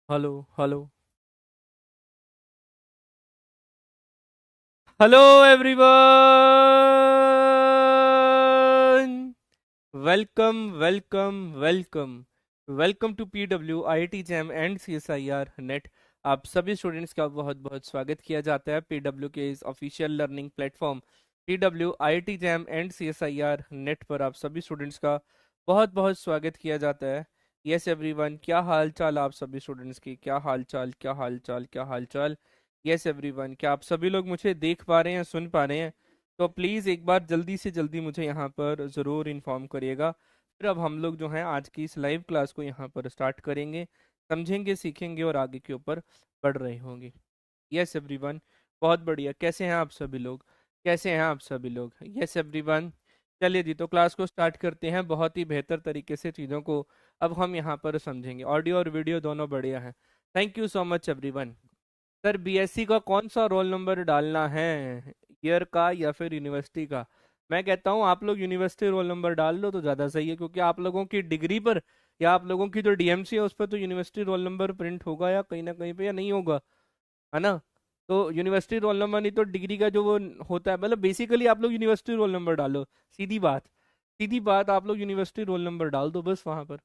Hello hello hello everyone. Welcome welcome welcome welcome to PW IIT JAM and CSIR NET. आप सभी students का बहुत बहुत स्वागत किया जाता है पीडब्ल्यू के इस official learning platform PW IIT JAM and CSIR NET पर आप सभी स्टूडेंट्स का बहुत बहुत स्वागत किया जाता है। यस एवरीवन, क्या हाल चाल आप सभी स्टूडेंट्स की? क्या हाल चाल, क्या हाल चाल, क्या हाल चाल? यस एवरीवन, क्या आप सभी लोग मुझे देख पा रहे हैं, सुन पा रहे हैं? तो प्लीज़ एक बार जल्दी से जल्दी मुझे यहाँ पर ज़रूर इन्फॉर्म करिएगा। फिर अब हम लोग जो हैं आज की इस लाइव क्लास को यहाँ पर स्टार्ट करेंगे, समझेंगे, सीखेंगे और आगे के ऊपर बढ़ रहे होंगे। यस एवरीवन, बहुत बढ़िया। कैसे हैं आप सभी लोग? कैसे हैं आप सभी लोग? यस एवरीवन, चलिए जी, तो क्लास को स्टार्ट करते हैं। बहुत ही बेहतर तरीके से चीज़ों को अब हम यहाँ पर समझेंगे। ऑडियो और वीडियो दोनों बढ़िया हैं। Thank you so much everyone. Sir, BSc का कौन सा रोल नंबर डालना है, ईयर का या फिर यूनिवर्सिटी का? मैं कहता हूँ आप लोग यूनिवर्सिटी रोल नंबर डाल लो तो ज़्यादा सही है, क्योंकि आप लोगों की डिग्री पर या आप लोगों की जो डीएमसी है उस पर तो यूनिवर्सिटी रोल नंबर प्रिंट होगा या कहीं ना कहीं पे, या नहीं होगा, है ना? तो यूनिवर्सिटी रोल नंबर नहीं तो डिग्री का जो वो होता है, मतलब बेसिकली आप लोग यूनिवर्सिटी रोल नंबर डालो। सीधी बात, सीधी बात, आप लोग यूनिवर्सिटी रोल नंबर डाल दो बस वहां पर।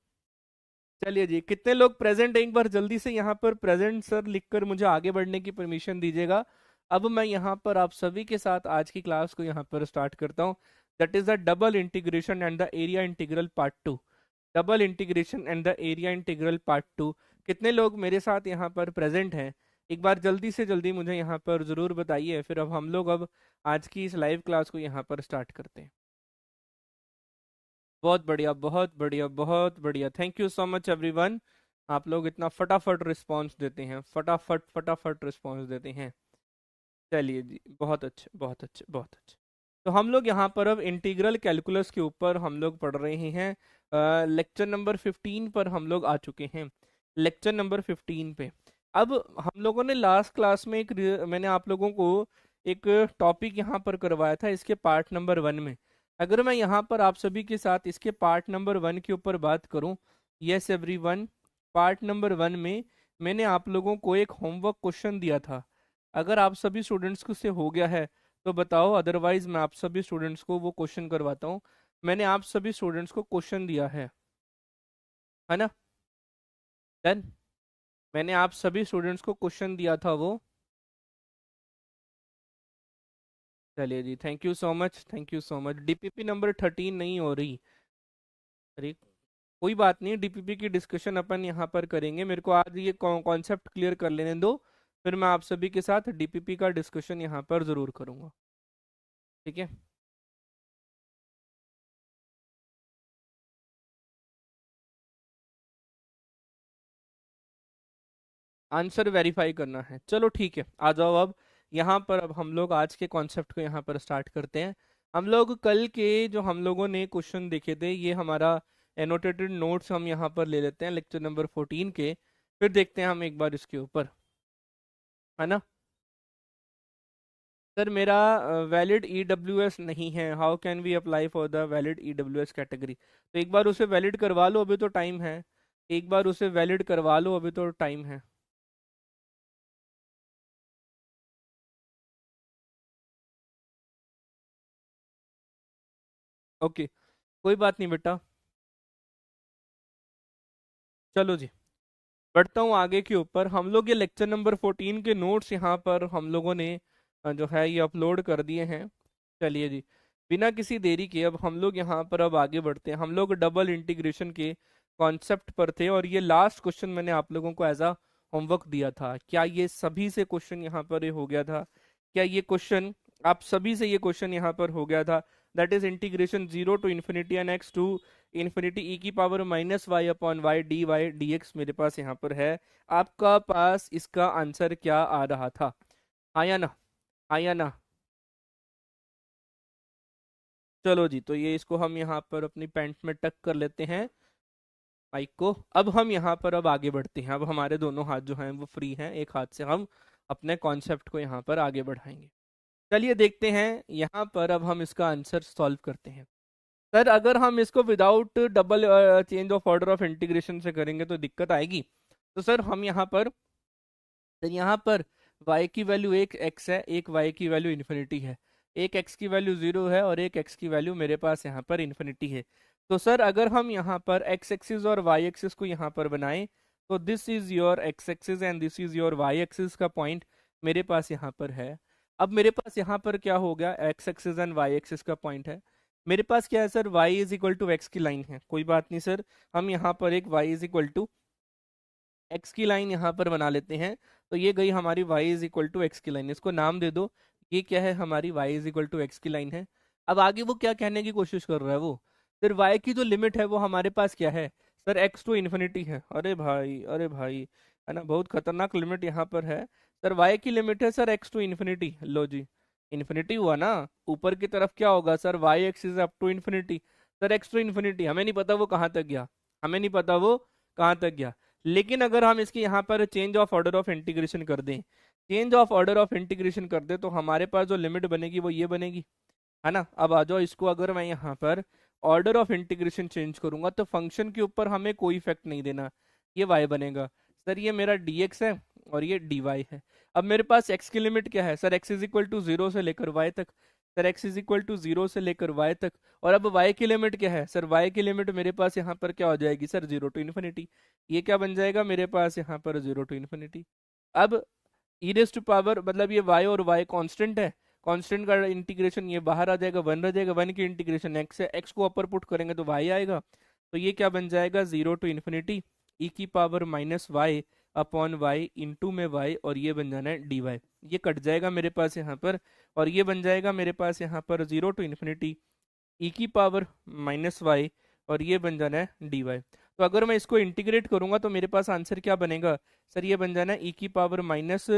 चलिए जी, कितने लोग प्रेजेंट, एक बार जल्दी से यहाँ पर प्रेजेंट सर लिखकर मुझे आगे बढ़ने की परमिशन दीजिएगा। अब मैं यहाँ पर आप सभी के साथ आज की क्लास को यहाँ पर स्टार्ट करता हूँ। That is the double integration and the area integral part two. Double integration and the area integral part two. कितने लोग मेरे साथ यहाँ पर प्रेजेंट हैं? एक बार जल्दी से जल्दी मुझे यहाँ पर ज़रूर बताइए। फिर अब हम लोग अब आज की इस लाइव क्लास को यहाँ पर स्टार्ट करते हैं। बहुत बढ़िया, बहुत बढ़िया, बहुत बढ़िया। Thank you so much everyone. आप लोग इतना फटाफट रिस्पांस देते हैं, फटाफट फटाफट रिस्पांस देते हैं। चलिए जी, बहुत अच्छे, बहुत अच्छे, बहुत अच्छे। तो हम लोग यहाँ पर अब इंटीग्रल कैलकुलस के ऊपर हम लोग पढ़ रहे हैं। लेक्चर नंबर 15 पर हम लोग आ चुके हैं। लेक्चर नंबर 15 पे अब हम लोगों ने लास्ट क्लास में मैंने आप लोगों को एक टॉपिक यहाँ पर करवाया था इसके पार्ट नंबर 1 में। अगर मैं यहाँ पर आप सभी के साथ इसके पार्ट नंबर 1 के ऊपर बात करूँ, यस एवरीवन, पार्ट नंबर 1 में मैंने आप लोगों को एक होमवर्क क्वेश्चन दिया था। अगर आप सभी स्टूडेंट्स को से हो गया है तो बताओ, अदरवाइज मैं आप सभी स्टूडेंट्स को वो क्वेश्चन करवाता हूँ। मैंने आप सभी स्टूडेंट्स को क्वेश्चन दिया है ना? डन। मैंने आप सभी स्टूडेंट्स को क्वेश्चन दिया था वो। चलिए जी, thank you so much, thank you so much. DPP number 13 नहीं हो रही। अरे, कोई बात नहीं, डीपीपी की डिस्कशन अपन यहाँ पर करेंगे। मेरे को आज ये कॉन्सेप्ट क्लियर कर लेने दो, फिर मैं आप सभी के साथ डीपीपी का डिस्कशन यहाँ पर ज़रूर करूँगा। ठीक है? आंसर वेरीफाई करना है, चलो ठीक है, आ जाओ अब। यहाँ पर अब हम लोग आज के कॉन्सेप्ट को यहाँ पर स्टार्ट करते हैं। हम लोग कल के जो हम लोगों ने क्वेश्चन देखे थे, ये हमारा एनोटेटेड नोट्स हम यहाँ पर ले लेते हैं लेक्चर नंबर 14 के। फिर देखते हैं हम एक बार इसके ऊपर, है ना? सर, मेरा वैलिड ई डब्ल्यू एस नहीं है। How can we apply for the valid E W S category? तो एक बार उसे वैलिड करवा लो, अभी तो टाइम है। एक बार उसे वैलिड करवा लो, अभी तो टाइम है। ओके, कोई बात नहीं बेटा। चलो जी, बढ़ता हूँ आगे के ऊपर। हम लोग ये लेक्चर नंबर 14 के नोट्स यहाँ पर हम लोगों ने जो है ये अपलोड कर दिए हैं। चलिए जी, बिना किसी देरी के अब हम लोग यहाँ पर अब आगे बढ़ते हैं। हम लोग डबल इंटीग्रेशन के कॉन्सेप्ट पर थे और ये लास्ट क्वेश्चन मैंने आप लोगों को एज अ होमवर्क दिया था। क्या ये सभी से क्वेश्चन यहाँ पर ये हो गया था? क्या ये क्वेश्चन आप सभी से ये क्वेश्चन यहाँ पर हो गया था? That is integration 0 to infinity n x to infinity e की power minus y upon y d x मेरे पास यहाँ पर है। आपका पास इसका आंसर क्या आ रहा था? आया ना? आया ना? चलो जी, तो ये इसको हम यहाँ पर अपनी पैंट में टक कर लेते हैं, माइक को। अब हम यहाँ पर अब आगे बढ़ते हैं। अब हमारे दोनों हाथ जो हैं वो फ्री हैं, एक हाथ से हम अपने कॉन्सेप्ट को यहाँ पर आगे बढ़ाएंगे। चलिए देखते हैं, यहाँ पर अब हम इसका आंसर सॉल्व करते हैं। सर, अगर हम इसको without double change of order of integration से करेंगे तो दिक्कत आएगी। तो सर हम यहाँ पर, तो यहाँ पर y की वैल्यू एक x है, एक y की वैल्यू इन्फिनिटी है, एक x की वैल्यू 0 है और एक x की वैल्यू मेरे पास यहाँ पर इन्फिनिटी है। तो सर अगर हम यहाँ पर x एक्सिस और y एक्सिस को यहाँ पर बनाएं, तो this is your x axis and this is your y axis का पॉइंट मेरे पास यहाँ पर है। अब मेरे पास यहाँ पर क्या हो गया, x axis and y axis का पॉइंट है। मेरे पास क्या है sir, y is equal to x की लाइन है, कोई बात नहीं सर, हम यहाँ पर एक y is equal to x की लाइन यहाँ पर बना लेते हैं। तो ये गई हमारी y is equal to x की लाइन, इसको नाम दे दो, ये क्या है, हमारी y is equal to x की लाइन है। अब आगे वो क्या कहने की कोशिश कर रहा है, वो फिर y की जो लिमिट है वो हमारे पास क्या है सर, x टू इन्फिनिटी है। अरे भाई, अरे भाई, है ना, बहुत खतरनाक लिमिट यहाँ पर है सर। y की लिमिट है सर x टू इन्फिनिटी, लो जी, इन्फिनिटी हुआ ना, ऊपर की तरफ क्या होगा sir, y x is up to infinity, sir x to infinity, हमें नहीं पता वो कहाँ तक गया, हमें नहीं पता वो कहाँ तक गया। लेकिन अगर हम इसके यहाँ पर change of order of integration कर दें, change of order of integration कर दे, तो हमारे पास जो लिमिट बनेगी वो ये बनेगी, है ना। अब आ जाओ, इसको अगर मैं यहाँ पर ऑर्डर ऑफ इंटीग्रेशन चेंज करूंगा तो फंक्शन के ऊपर हमें कोई इफेक्ट नहीं देना, ये y बनेगा सर, ये मेरा dx है और ये dy है। अब मेरे पास x की लिमिट क्या है sir, x is equal to 0 से लेकर y तक, sir x is equal to 0 से लेकर y तक। और अब y की लिमिट क्या है सर, y की लिमिट मेरे पास यहाँ पर क्या हो जाएगी सर, 0 टू इन्फिनिटी, ये क्या बन जाएगा मेरे पास यहाँ पर, 0 टू इन्फिनिटी। अब ई रेस टू पावर, मतलब ये y और y कांस्टेंट है, कांस्टेंट का इंटीग्रेशन ये बाहर आ जाएगा, 1 रह जाएगा, 1 की इंटीग्रेशन x है, x को अपर पुट करेंगे तो y आएगा। तो ये क्या बन जाएगा, 0 टू इन्फिनिटी ई की power minus y upon y into में y, और ये बन जाना है dy। ये कट जाएगा मेरे पास यहाँ पर, और ये बन जाएगा मेरे पास यहाँ पर 0 टू इन्फिनिटी ई की पावर माइनस वाई, और ये बन जाना है dy। तो अगर मैं इसको इंटीग्रेट करूंगा तो मेरे पास आंसर क्या बनेगा सर, ये बन जाना है ई की पावर माइनस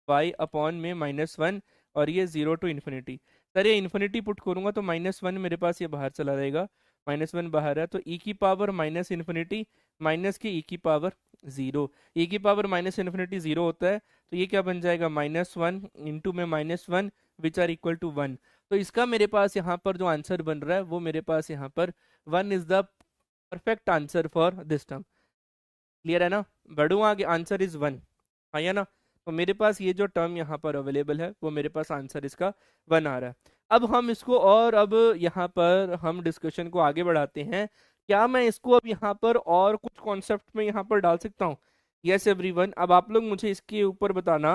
वाई अपॉन में -1, और ये 0 टू इन्फिनिटी। सर ये इन्फिनिटी पुट करूंगा तो -1 मेरे पास ये बाहर चला जाएगा, -1 बाहर है, तो ई की पावर माइनस इन्फिनिटी माइनस की ई की पावर 0, ई की पावर माइनस इन्फिनिटी 0 होता है, तो ये क्या बन जाएगा, -1 इंटू में -1 विच आर इक्वल टू 1। तो इसका मेरे पास यहाँ पर जो आंसर बन रहा है वो मेरे पास यहाँ पर 1 is the perfect answer for this term. Clear है ना, बढ़ू आगे, आंसर इज 1, हाँ या ना। तो मेरे पास ये जो टर्म यहाँ पर अवेलेबल है वो मेरे पास आंसर इसका 1 आ रहा है। अब हम इसको, और अब यहाँ पर हम डिस्कशन को आगे बढ़ाते हैं, क्या मैं इसको अब यहाँ पर और कुछ कॉन्सेप्ट में यहाँ पर डाल सकता हूँ। यस एवरीवन, अब आप लोग मुझे इसके ऊपर बताना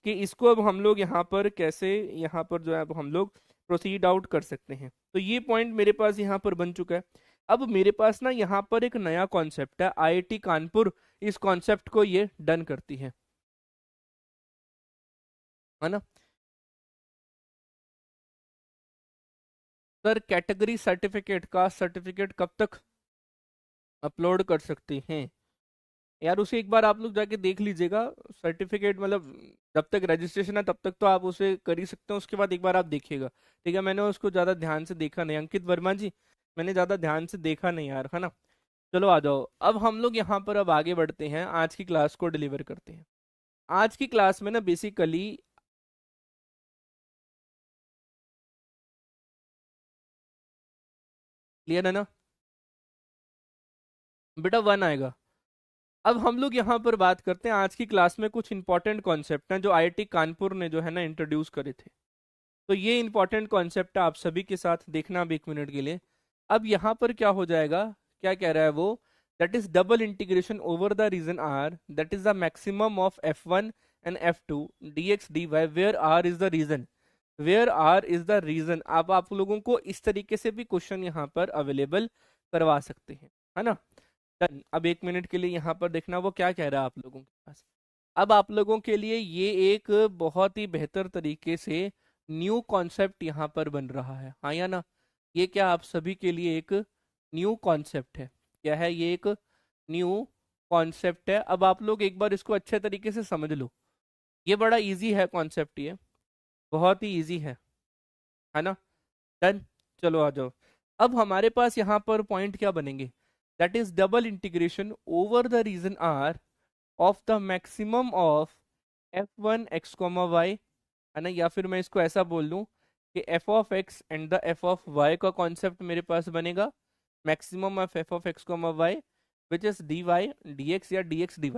कि इसको अब हम लोग यहाँ पर कैसे, यहाँ पर जो है अब हम लोग प्रोसीड आउट कर सकते हैं। तो ये पॉइंट मेरे पास यहाँ पर बन चुका है। अब मेरे पास ना यहाँ पर एक नया कॉन्सेप्ट है, आईआईटी कानपुर इस कॉन्सेप्ट को ये डन करती है ना। सर कैटेगरी सर्टिफिकेट का सर्टिफिकेट कब तक अपलोड कर सकते हैं यार, उसे एक बार आप लोग जाके देख लीजिएगा। सर्टिफिकेट मतलब जब तक रजिस्ट्रेशन है तब तक तो आप उसे कर ही सकते हैं, उसके बाद एक बार आप देखिएगा, ठीक है। मैंने उसको ज़्यादा ध्यान से देखा नहीं, अंकित वर्मा जी, मैंने ज़्यादा ध्यान से देखा नहीं यार, है ना। चलो आ जाओ, अब हम लोग यहाँ पर अब आगे बढ़ते हैं, आज की क्लास को डिलीवर करते हैं। आज की क्लास में ना बेसिकली, क्लियर है ना बेटा, 1 आएगा। अब हम लोग यहाँ पर बात करते हैं, आज की क्लास में कुछ इंपॉर्टेंट कॉन्सेप्ट हैं जो आईआईटी कानपुर ने जो है ना इंट्रोड्यूस करे थे। तो ये इंपॉर्टेंट कॉन्सेप्ट है, आप सभी के साथ देखना अब 1 मिनट के लिए। अब यहाँ पर क्या हो जाएगा, क्या कह रहा है वो, that is double integration over the region r, that is the maximum of f1 and f2 dx dy where r is the region, where r is the region. अब आप लोगों को इस तरीके से भी क्वेश्चन यहाँ पर अवेलेबल करवा सकते हैं, है ना। डन। अब 1 मिनट के लिए यहाँ पर देखना वो क्या कह रहा है आप लोगों के पास। अब आप लोगों के लिए ये एक बहुत ही बेहतर तरीके से न्यू कॉन्सेप्ट यहाँ पर बन रहा है, हाँ या ना। ये क्या आप सभी के लिए एक न्यू कॉन्सेप्ट है, क्या है ये, एक न्यू कॉन्सेप्ट है। अब आप लोग एक बार इसको अच्छे तरीके से समझ लो, ये बड़ा इजी है कॉन्सेप्ट, ये बहुत ही इजी है ना। डन। चलो आ जाओ, अब हमारे पास यहाँ पर पॉइंट क्या बनेंगे, that is double integration over the region r of the maximum of f1 x, y, है ना। या फिर मैं इसको ऐसा बोल दूं कि f(x) एंड द f(y) का कॉन्सेप्ट मेरे पास बनेगा, maximum of f(x, y) which is dy dx या dx dy।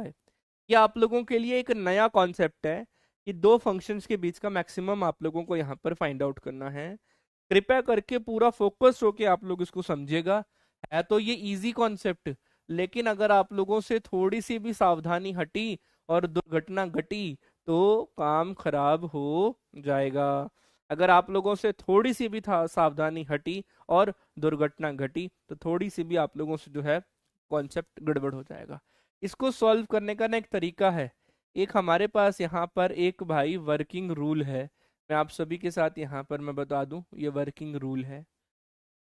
ये आप लोगों के लिए एक नया कॉन्सेप्ट है कि दो फंक्शंस के बीच का मैक्सिमम आप लोगों को यहाँ पर फाइंड आउट करना है। कृपया करके पूरा फोकस होके आप लोग इसको समझिएगा। है तो ये इजी कॉन्सेप्ट, लेकिन अगर आप लोगों से थोड़ी सी भी सावधानी हटी और दुर्घटना घटी तो काम खराब हो जाएगा। अगर आप लोगों से थोड़ी सी भी था सावधानी हटी और दुर्घटना घटी तो थोड़ी सी भी आप लोगों से जो है कॉन्सेप्ट गड़बड़ हो जाएगा। इसको सॉल्व करने का ना एक तरीका है। एक हमारे पास यहाँ पर एक भाई वर्किंग रूल है। मैं आप सभी के साथ यहाँ पर मैं बता दूं, ये वर्किंग रूल है।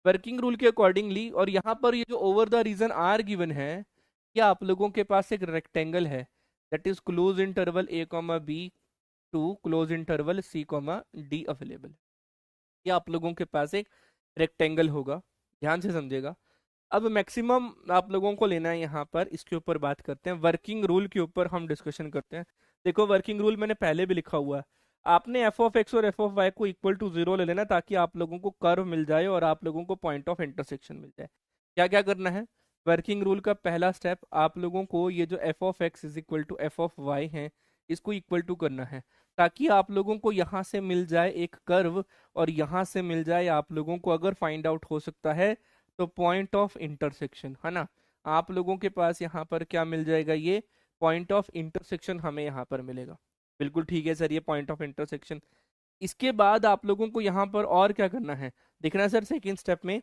वर्किंग रूल के अकॉर्डिंगली, और यहाँ पर ये जो over the region r given है, ये आप लोगों के पास एक रेक्टेंगल है, that is close interval a comma b to close interval c comma d available. ये आप लोगों के पास एक रेक्टेंगल होगा, ध्यान से समझेगा। अब मैक्सिमम आप लोगों को लेना है यहाँ पर, इसके ऊपर बात करते हैं, वर्किंग रूल के ऊपर हम डिस्कशन करते हैं। देखो वर्किंग रूल मैंने पहले भी लिखा हुआ है। आपने एफ ऑफ एक्स और एफ ऑफ वाई को इक्वल टू जीरो ले लेना ताकि आप लोगों को कर्व मिल जाए और आप लोगों को पॉइंट ऑफ इंटरसेक्शन मिल जाए। क्या क्या करना है? वर्किंग रूल का पहला स्टेप, आप लोगों को ये जो f of x is equal to f of y है इसको इक्वल टू करना है, ताकि आप लोगों को यहाँ से मिल जाए एक कर्व और यहाँ से मिल जाए आप लोगों को, अगर फाइंड आउट हो सकता है तो पॉइंट ऑफ इंटरसेक्शन, है ना। आप लोगों के पास यहाँ पर क्या मिल जाएगा? ये पॉइंट ऑफ इंटरसेक्शन हमें यहाँ पर मिलेगा। बिल्कुल ठीक है सर, ये पॉइंट ऑफ इंटरसेक्शन। इसके बाद आप लोगों को यहाँ पर और क्या करना है देखना है सर। सेकेंड स्टेप में,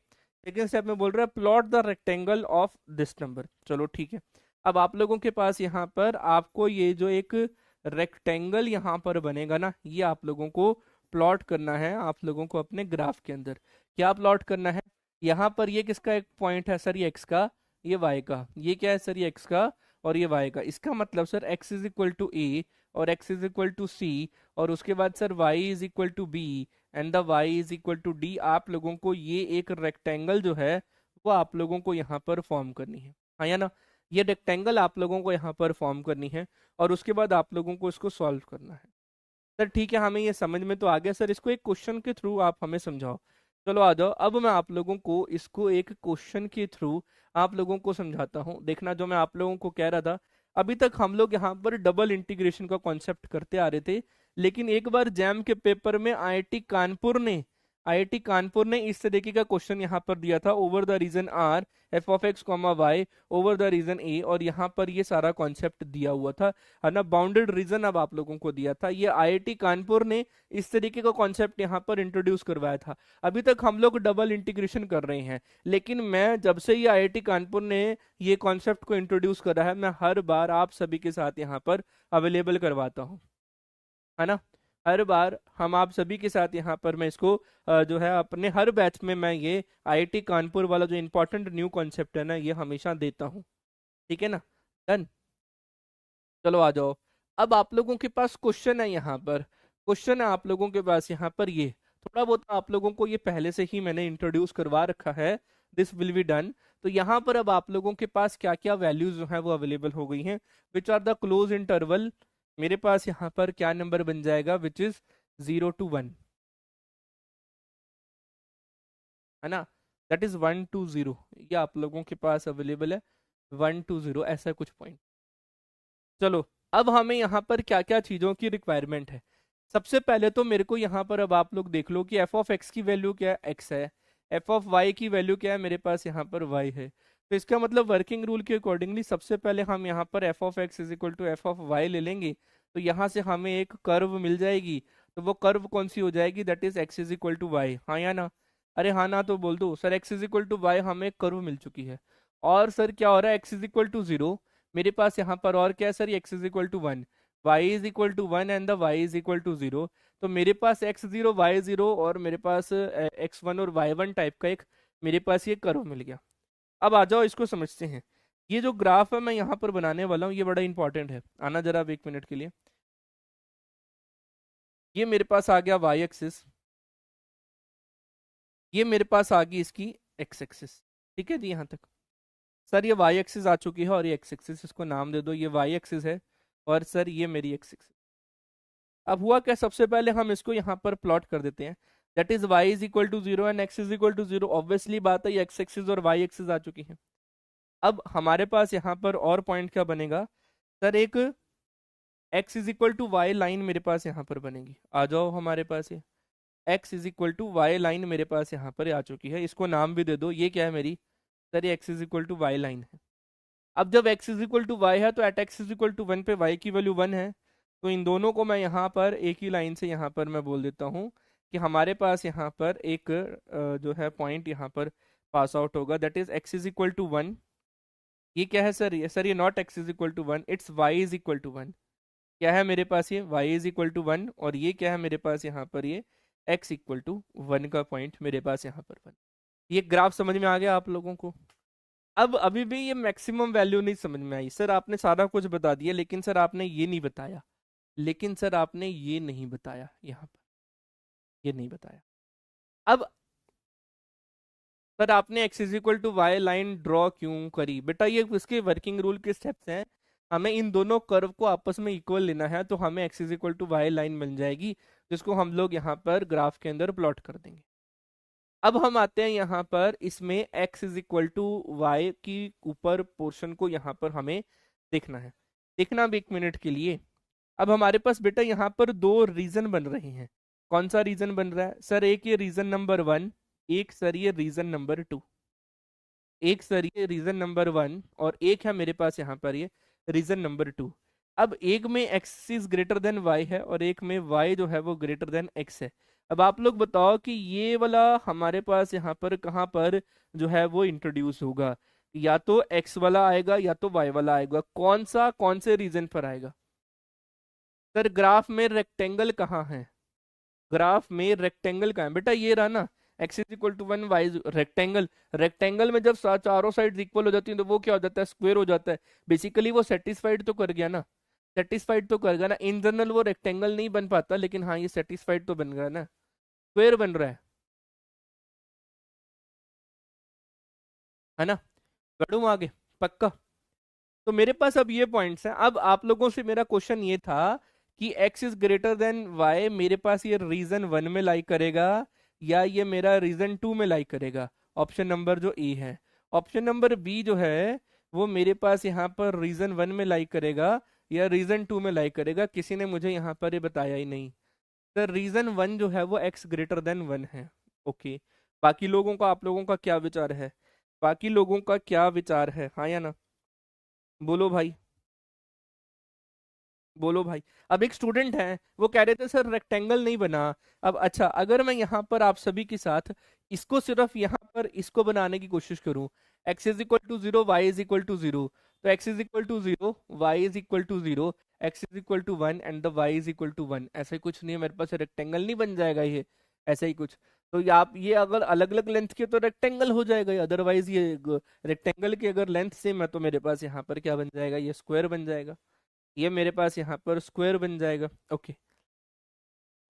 सेकेंड स्टेप में बोल रहा है plot the rectangle of this number. चलो ठीक है। अब आप लोगों के पास यहाँ पर आपको ये जो एक रेक्टेंगल यहाँ पर बनेगा ना, ये आप लोगों को प्लॉट करना है आप लोगों को अपने ग्राफ के अंदर। क्या प्लॉट करना है? यहाँ पर ये किसका एक पॉइंट है सर? ये एक्स का, ये वाई का। ये क्या है सर? ये एक्स का और ये वाई का। इसका मतलब sir x is equal to a और x is equal to c, और उसके बाद sir y is equal to b and the y is equal to d. आप लोगों को ये एक रेक्टेंगल जो है वो आप लोगों को यहाँ पर फॉर्म करनी है, हाँ या ना। ये रेक्टेंगल आप लोगों को यहाँ पर फॉर्म करनी है और उसके बाद आप लोगों को इसको सॉल्व करना है। सर ठीक है, हमें ये समझ में तो आ गया सर, इसको एक क्वेश्चन के थ्रू आप हमें समझाओ। चलो आ जाओ, अब मैं आप लोगों को इसको एक क्वेश्चन के थ्रू आप लोगों को समझाता हूँ। देखना, जो मैं आप लोगों को कह रहा था, अभी तक हम लोग यहाँ पर डबल इंटीग्रेशन का कॉन्सेप्ट करते आ रहे थे, लेकिन एक बार जैम के पेपर में आईआईटी कानपुर ने इस तरीके का क्वेश्चन यहाँ पर दिया था, over the region r f of x comma y over the region a, और यहाँ पर ये सारा कॉन्सेप्ट दिया हुआ था, है ना। बाउंडेड रीजन अब आप लोगों को दिया था। ये आईआईटी कानपुर ने इस तरीके का कॉन्सेप्ट यहाँ पर इंट्रोड्यूस करवाया था। अभी तक हम लोग डबल इंटीग्रेशन कर रहे हैं, लेकिन मैं जब से ये आईआईटी कानपुर ने ये कॉन्सेप्ट को इंट्रोड्यूस करा है, मैं हर बार आप सभी के साथ यहाँ पर अवेलेबल करवाता हूँ, है ना। हर बार हम आप सभी के साथ यहाँ पर मैं इसको जो है अपने हर बैच में मैं ये आईआईटी कानपुर वाला जो इंपॉर्टेंट न्यू कॉन्सेप्ट है ना, ये हमेशा देता हूँ। ठीक है ना, डन। चलो आ जाओ, अब आप लोगों के पास क्वेश्चन है, यहाँ पर क्वेश्चन है आप लोगों के पास यहाँ पर। ये थोड़ा बहुत आप लोगों को ये पहले से ही मैंने इंट्रोड्यूस करवा रखा है, दिस विल बी डन। तो यहाँ पर अब आप लोगों के पास क्या क्या वैल्यूज जो है वो अवेलेबल हो गई हैं, which are the close interval. मेरे पास यहाँ पर क्या नंबर बन जाएगा, विच इज 0 to 1, है ना। दैट इज 1 to 0, ये आप लोगों के पास अवेलेबल है, 1 to 0 ऐसा कुछ पॉइंट। चलो, अब हमें यहाँ पर क्या क्या चीजों की रिक्वायरमेंट है। सबसे पहले तो मेरे को यहाँ पर अब आप लोग देख लो कि एफ ऑफ एक्स की वैल्यू क्या है, एक्स है। एफ ऑफ वाई की वैल्यू क्या है, मेरे पास यहाँ पर वाई है। तो इसका मतलब वर्किंग रूल के अकॉर्डिंगली सबसे पहले हम यहाँ पर f of x is equal to f of y ले लेंगे, तो यहाँ से हमें एक कर्व मिल जाएगी। तो वो कर्व कौन सी हो जाएगी? That is x is equal to y, हाँ या ना। अरे हाँ ना तो बोल दो sir, x is equal to y हमें एक कर्व मिल चुकी है। और सर क्या हो रहा है, एक्स इज इक्वल टू 0, मेरे पास यहाँ पर और क्या है sir, x is equal to 1, y is equal to 1 and the y is equal to 0। तो मेरे पास x0 y0 और मेरे पास x1 और y1 टाइप का एक मेरे पास ये कर्व मिल गया। अब आ जाओ इसको समझते हैं। ये जो ग्राफ है मैं यहाँ पर बनाने वाला हूँ, ये बड़ा इंपॉर्टेंट है, आना जरा अब 1 मिनट के लिए। ये मेरे पास आ गया y एक्सिस, ये मेरे पास आ गई इसकी x एक्सिस। ठीक है जी, यहाँ तक सर ये y एक्सिस आ चुकी है और ये x एक्सिस, इसको नाम दे दो, ये y एक्सिस है और सर ये मेरी x एक्सिस। अब हुआ क्या, सबसे पहले हम इसको यहाँ पर प्लॉट कर देते हैं, that is y is equal to 0 and x is equal to 0। Obviously बात है, ये x एक्सिस और y एक्सिस आ चुकी है। अब हमारे पास यहाँ पर और पॉइंट क्या बनेगा सर, एक x is equal to y line मेरे पास यहाँ पर बनेगी। आ जाओ हमारे पास ये x is equal to y line मेरे पास यहाँ पर आ चुकी है। इसको नाम भी दे दो, ये क्या है मेरी, सर ये x is equal to y line है। अब जब x is equal to y है तो at x is equal to 1 पे y की वैल्यू 1 है। तो इन दोनों को मैं यहाँ पर एक ही लाइन से यहाँ पर मैं बोल देता हूँ कि हमारे पास यहाँ पर एक जो है पॉइंट यहाँ पर पास आउट होगा, that is x is equal to 1। ये क्या है सर, ये not x is equal to 1, it's y is equal to 1। क्या है मेरे पास ये y इज इक्वल टू 1, और ये क्या है मेरे पास यहाँ पर ये x इक्वल टू 1 का पॉइंट मेरे पास यहाँ पर बन। ये ग्राफ समझ में आ गया आप लोगों को? अब अभी भी ये मैक्सिमम वैल्यू नहीं समझ में आई। सर आपने सारा कुछ बता दिया, लेकिन सर आपने ये नहीं बताया, लेकिन सर आपने ये नहीं बताया, यहाँ पर ये नहीं बताया। अब सर आपने x is equal to y line draw क्यों करी बेटा? ये इसके वर्किंग रूल के स्टेप्स हैं। हमें इन दोनों कर्व को आपस में इक्वल लेना है, तो हमें x is equal to y line मिल जाएगी, जिसको हम लोग यहाँ पर ग्राफ के अंदर प्लॉट कर देंगे। अब हम आते हैं यहाँ पर, इसमें x is equal to y की ऊपर पोर्शन को यहाँ पर हमें देखना है। देखना भी 1 मिनट के लिए। अब हमारे पास बेटा यहाँ पर दो रीजन बन रहे हैं। कौन सा रीजन बन रहा है सर? एक ये रीजन नंबर 1, एक सर ये रीजन नंबर 2। एक सर ये रीजन नंबर 1 और एक है मेरे पास यहाँ पर ये रीजन नंबर 2। अब एक में x is greater than y है और एक में y जो है वो ग्रेटर देन x है। अब आप लोग बताओ कि ये वाला हमारे पास यहाँ पर कहाँ पर जो है वो इंट्रोड्यूस होगा? या तो x वाला आएगा या तो y वाला आएगा। कौन सा, कौन से रीजन पर आएगा? सर ग्राफ में रेक्टेंगल कहाँ है? ग्राफ में रेक्टेंगल कहाँ है बेटा? ये रहा ना, x is equal to 1 y rectangle. Rectangle में जब चारों साइड इक्वल हो जाती है तो वो क्या हो जाता है? स्क्वायर हो जाता है। बेसिकली वो सेटिस्फाइड तो कर गया ना, सेटिस्फाइड तो कर गया ना। इन जनरल वो रेक्टेंगल नहीं बन पाता, लेकिन हाँ ये सेटिस्फाइड तो बन गया ना, स्क्वायर बन रहा है ना। बढ़ूं आगे पक्का? तो मेरे पास अब ये पॉइंट्स हैं। अब आप लोगों से मेरा क्वेश्चन ये था कि x is greater than y मेरे पास ये रीजन 1 में लाई करेगा या ये मेरा रीजन 2 में लाई करेगा? ऑप्शन नंबर जो ए है। ऑप्शन नंबर बी जो है वो मेरे पास यहाँ पर रीजन 1 में लाई करेगा या रीजन 2 में लाई करेगा? किसी ने मुझे यहाँ पर ये बताया ही नहीं। सर रीजन 1 जो है वो x ग्रेटर देन 1 है। ओके, बाकी लोगों का, आप लोगों का क्या विचार है? बाकी लोगों का क्या विचार है, हाँ या ना? बोलो भाई, बोलो भाई। अब एक स्टूडेंट है, वो कह रहे थे सर रेक्टेंगल नहीं बना। अब अच्छा, अगर मैं यहाँ पर आप सभी के साथ इसको सिर्फ यहाँ पर इसको बनाने की कोशिश करूँ, x is equal to 0 y is equal to 0, तो x is equal to 0 y is equal to 0 x is equal to 1 and the y is equal to 1, ऐसा ही कुछ नहीं है मेरे पास, रेक्टेंगल नहीं बन जाएगा ये? ऐसा ही कुछ। तो ये आप ये अगर अलग अलग लेंथ के तो रेक्टेंगल हो जाएगा, अदरवाइज ये रेक्टेंगल की अगर लेंथ सेम है तो मेरे पास यहाँ पर क्या बन जाएगा? ये स्क्वायर बन जाएगा। ये मेरे पास यहाँ पर स्क्वायर बन जाएगा। Okay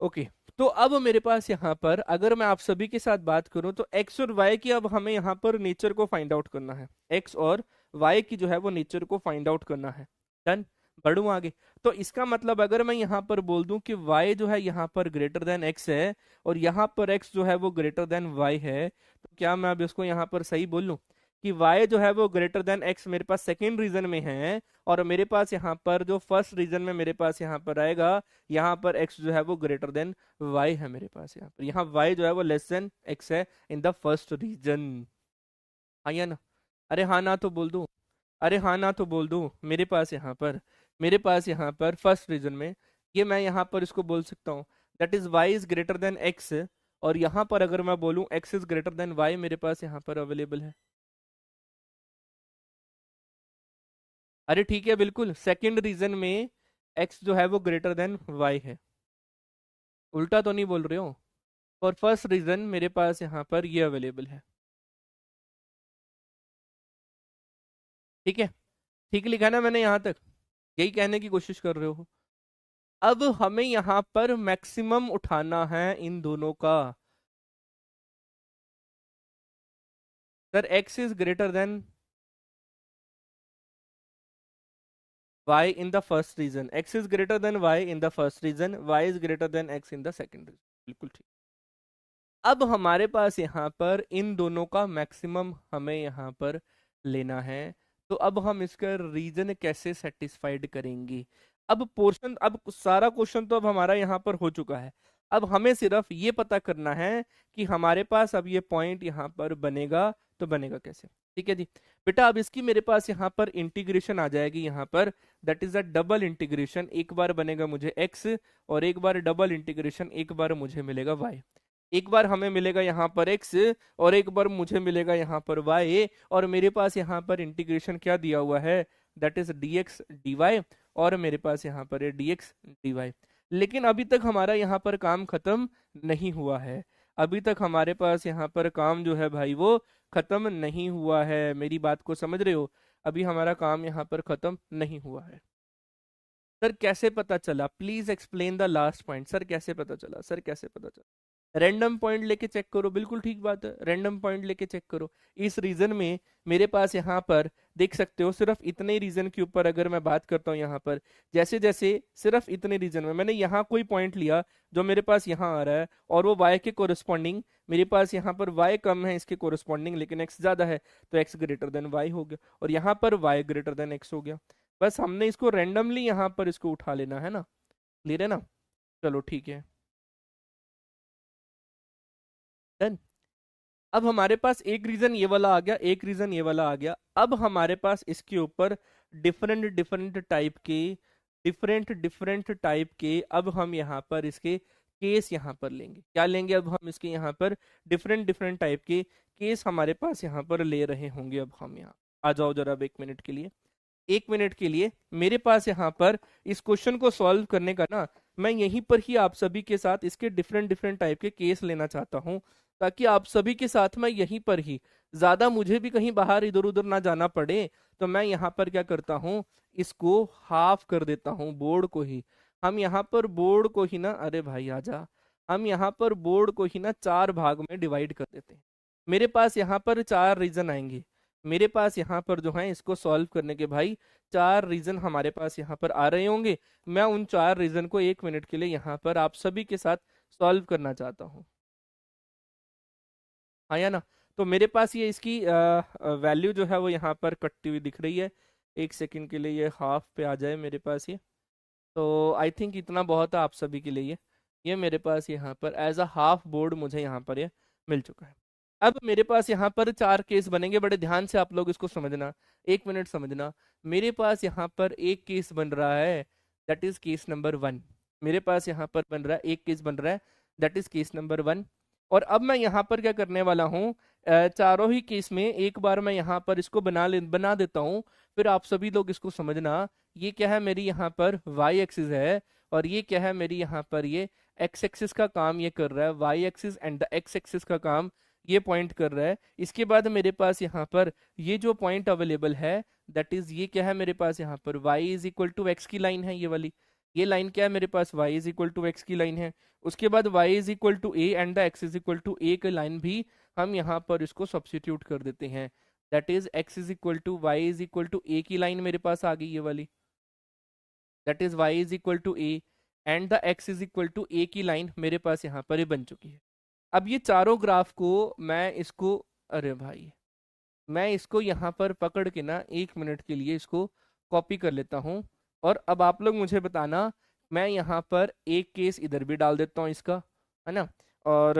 okay. तो अब मेरे पास यहाँ पर अगर मैं आप सभी के साथ बात करूं तो x और y की अब हमें यहाँ पर नेचर को फाइंड आउट करना है। x और y की जो है वो नेचर को फाइंड आउट करना है। डन, बढ़ूं आगे। तो इसका मतलब अगर मैं यहाँ पर बोल दूं कि y जो है यहाँ पर ग्रेटर देन x है और यहाँ पर x जो है वो ग्रेटर देन y है, तो क्या मैं अब इसको यहाँ पर सही बोल लूं कि y जो है वो ग्रेटर देन x मेरे पास सेकेंड रीजन में है, और मेरे पास यहाँ पर जो फर्स्ट रीजन में मेरे पास यहाँ पर आएगा, यहाँ पर x जो है वो ग्रेटर देन y है मेरे पास यहाँ पर। यहाँ y जो है वो लेस देन x है इन द फर्स्ट रीजन। हाँ या ना? अरे हाँ ना तो बोल दूं, अरे हाँ ना तो बोल दूं। मेरे पास यहाँ पर, मेरे पास यहाँ पर फर्स्ट रीजन में ये मैं यहाँ पर इसको बोल सकता हूँ, that is y is greater than x। और यहाँ पर अगर मैं बोलूँ x is greater than y, मेरे पास यहाँ पर अवेलेबल है। अरे ठीक है, बिल्कुल सेकंड रीजन में x जो है वो ग्रेटर देन y है। उल्टा तो नहीं बोल रहे हो? और फर्स्ट रीजन मेरे पास यहाँ पर ये अवेलेबल है। ठीक है, ठीक लिखा ना मैंने यहाँ तक? यही कहने की कोशिश कर रहे हो? अब हमें यहाँ पर मैक्सिमम उठाना है इन दोनों का। Sir x is greater than y in the first region, x is greater than y in the first region, y is greater than x in the second region। बिल्कुल ठीक। अब हमारे पास यहाँ पर इन दोनों का मैक्सिमम हमें यहाँ पर लेना है। तो अब हम इसका रीजन कैसे सेटिस्फाइड करेंगे? अब पोर्शन, अब सारा क्वेश्चन तो अब हमारा यहाँ पर हो चुका है। अब हमें सिर्फ ये पता करना है कि हमारे पास अब ये पॉइंट यहाँ पर बनेगा तो बनेगा कैसे। ठीक है जी बेटा, अब इसकी मेरे पास यहाँ पर इंटीग्रेशन आ जाएगी यहाँ पर, that is a double integration. एक बार बनेगा मुझे x, और एक बार डबल इंटीग्रेशन एक बार मुझे मिलेगा y। एक बार हमें मिलेगा यहाँ पर x, और एक बार मुझे मिलेगा यहाँ पर y, और मेरे पास यहाँ पर इंटीग्रेशन क्या दिया हुआ है, दैट इज dx dy, और मेरे पास यहाँ पर है dx dy। लेकिन अभी तक हमारा यहाँ पर काम खत्म नहीं हुआ है। अभी तक हमारे पास यहाँ पर काम जो है भाई वो खत्म नहीं हुआ है। मेरी बात को समझ रहे हो? अभी हमारा काम यहाँ पर खत्म नहीं हुआ है। सर कैसे पता चला? Please explain the last point. Sir कैसे पता चला? सर कैसे पता चला? रैंडम पॉइंट लेके चेक करो, बिल्कुल ठीक बात है, रैंडम पॉइंट लेके चेक करो। इस रीजन में मेरे पास यहाँ पर देख सकते हो, सिर्फ इतने ही रीजन के ऊपर अगर मैं बात करता हूँ यहाँ पर, जैसे जैसे सिर्फ इतने रीजन में मैंने यहाँ कोई पॉइंट लिया जो मेरे पास यहाँ आ रहा है, और वो y के कोरिस्पॉन्डिंग मेरे पास यहाँ पर y कम है इसके कोरिस्पॉन्डिंग, लेकिन x ज्यादा है, तो x ग्रेटर देन y हो गया, और यहाँ पर y ग्रेटर देन x हो गया। बस हमने इसको रैंडमली यहाँ पर इसको उठा लेना है ना। क्लियर है ना? चलो ठीक है, डन। अब हमारे पास एक रीजन ये वाला आ गया, एक रीजन ये वाला आ गया। अब हमारे पास इसके ऊपर डिफरेंट डिफरेंट टाइप के, डिफरेंट डिफरेंट टाइप के, अब हम यहाँ पर इसके केस यहाँ पर लेंगे। क्या लेंगे अब हम इसके यहाँ पर? डिफरेंट डिफरेंट टाइप के केस हमारे पास यहाँ पर ले रहे होंगे। अब हम यहाँ आ जाओ जरा अब 1 मिनट के लिए, 1 मिनट के लिए मेरे पास यहाँ पर इस क्वेश्चन को सॉल्व करने का ना, मैं यहीं पर ही आप सभी के साथ इसके डिफरेंट डिफरेंट टाइप के केस लेना चाहता हूँ, ताकि आप सभी के साथ मैं यहीं पर ही, ज्यादा मुझे भी कहीं बाहर इधर उधर ना जाना पड़े, तो मैं यहाँ पर क्या करता हूँ, इसको हाफ कर देता हूँ, बोर्ड को ही। हम यहाँ पर बोर्ड को ही ना, अरे भाई आजा, हम यहाँ पर बोर्ड को ही ना 4 भाग में डिवाइड कर देते हैं। मेरे पास यहाँ पर 4 रीजन आएंगे। मेरे पास यहाँ पर जो है इसको सॉल्व करने के भाई 4 रीजन हमारे पास यहाँ पर आ रहे होंगे। मैं उन 4 रीजन को 1 मिनट के लिए यहाँ पर आप सभी के साथ सॉल्व करना चाहता हूँ। हाँ या ना? तो मेरे पास ये इसकी वैल्यू जो है वो यहाँ पर कटती हुई दिख रही है। 1 सेकंड के लिए ये हाफ पे आ जाए मेरे पास ये, तो आई थिंक इतना बहुत है आप सभी के लिए। ये मेरे पास यहाँ पर एज अ हाफ बोर्ड मुझे यहाँ पर ये मिल चुका है। अब मेरे पास यहाँ पर 4 केस बनेंगे, बड़े ध्यान से आप लोग इसको समझना, 1 मिनट समझना। मेरे पास यहाँ पर एक केस बन रहा है, दैट इज केस नंबर 1। मेरे पास यहाँ पर बन रहा है एक केस बन रहा है, दैट इज केस नंबर 1। और अब मैं यहाँ पर क्या करने वाला हूँ, चारों ही केस में एक बार मैं यहाँ पर इसको बना देता हूँ, फिर आप सभी लोग इसको समझना। ये क्या है, मेरी यहाँ पर y एक्सिस है, और ये क्या है, मेरी यहाँ पर ये x एक्सिस का काम ये कर रहा है, y axis and the x axis का काम ये पॉइंट कर रहा है। इसके बाद मेरे पास यहाँ पर ये जो पॉइंट अवेलेबल है, दैट इज ये क्या है, मेरे पास यहाँ पर y is equal to x की लाइन है, ये वाली, ये लाइन क्या है मेरे पास, y is equal to x की लाइन है। उसके बाद y is equal to a and the x is equal to a की लाइन भी हम यहाँ पर इसको सब्सिट्यूट कर देते हैं, that is x is equal to y is equal to a की लाइन मेरे पास आ गई ये वाली, that is y is equal to a and the x is equal to a की लाइन मेरे पास यहाँ पर ये बन चुकी है। अब ये चारों ग्राफ को मैं इसको, अरे भाई, मैं इसको यहाँ पर पकड़ के ना 1 मिनट के लिए इसको कॉपी कर लेता हूँ। और अब आप लोग मुझे बताना, मैं यहाँ पर एक केस इधर भी डाल देता हूँ इसका, है ना, और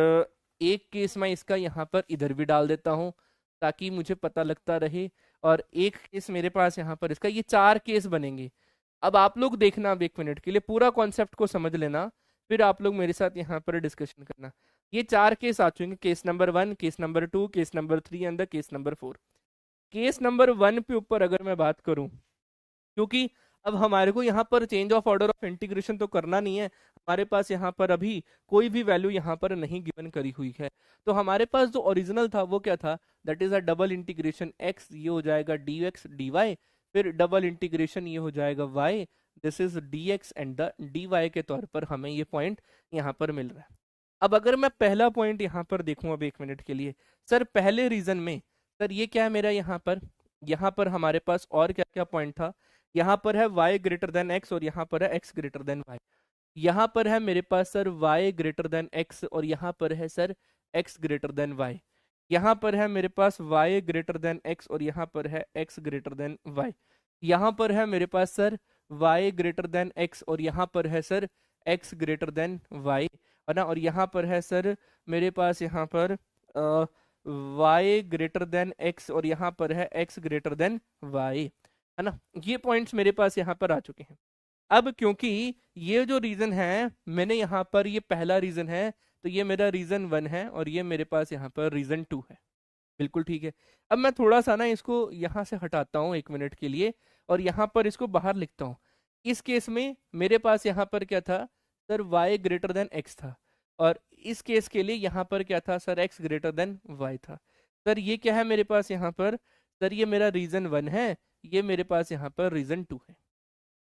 एक केस मैं इसका यहाँ पर इधर भी डाल देता हूँ, ताकि मुझे पता लगता रहे। और एक केस मेरे पास यहाँ पर इसका, ये 4 केस बनेंगे। अब आप लोग देखना, अब 1 मिनट के लिए पूरा कॉन्सेप्ट को समझ लेना, फिर आप लोग मेरे साथ यहाँ पर डिस्कशन करना। ये 4 केस आ चुके हैं, case number 1, case number 2, case number 3 and the case number 4। Case number 1 पे ऊपर अगर मैं बात करूं, क्योंकि अब हमारे को यहाँ पर change of order of integration तो करना नहीं है, हमारे पास यहाँ पर अभी कोई भी वैल्यू यहाँ पर नहीं गिवन करी हुई है। तो हमारे पास जो ओरिजिनल था वो क्या था, that is a double integration x, ये हो जाएगा dx dy, फिर डबल इंटीग्रेशन ये हो जाएगा y, this is dx and the dy के तौर पर हमें ये पॉइंट यहाँ पर मिल रहा है। अब अगर मैं पहला पॉइंट यहाँ पर देखूं अब 1 मिनट के लिए, सर पहले रीजन में, सर ये क्या है मेरा यहाँ पर हमारे पास और क्या क्या पॉइंट था, यहाँ पर है y ग्रेटर देन x, और यहाँ पर है x ग्रेटर देन y। यहाँ पर है मेरे पास sir y greater than x, और यहाँ पर है sir x greater than y। यहाँ पर है मेरे पास y ग्रेटर देन x, और यहाँ पर है x ग्रेटर देन y। यहाँ पर है मेरे पास sir y greater than x, और यहाँ पर है sir x greater than y, है ना। और यहाँ पर है सर मेरे पास यहाँ पर y ग्रेटर देन x, और यहाँ पर है x ग्रेटर देन y, है ना। ये पॉइंट्स मेरे पास यहाँ पर आ चुके हैं। अब क्योंकि ये जो रीजन है, मैंने यहाँ पर ये पहला रीजन है, तो ये मेरा रीजन 1 है, और ये मेरे पास यहाँ पर रीजन 2 है। बिल्कुल ठीक है। अब मैं थोड़ा सा ना इसको यहाँ से हटाता हूँ 1 मिनट के लिए, और यहाँ पर इसको बाहर लिखता हूँ। इस केस में मेरे पास यहाँ पर क्या था sir, y greater than x था, और इस केस के लिए यहाँ पर क्या था sir, x greater than y था। सर ये क्या है मेरे पास यहाँ पर, सर ये मेरा रीजन 1 है, ये मेरे पास यहाँ पर रीजन 2 है।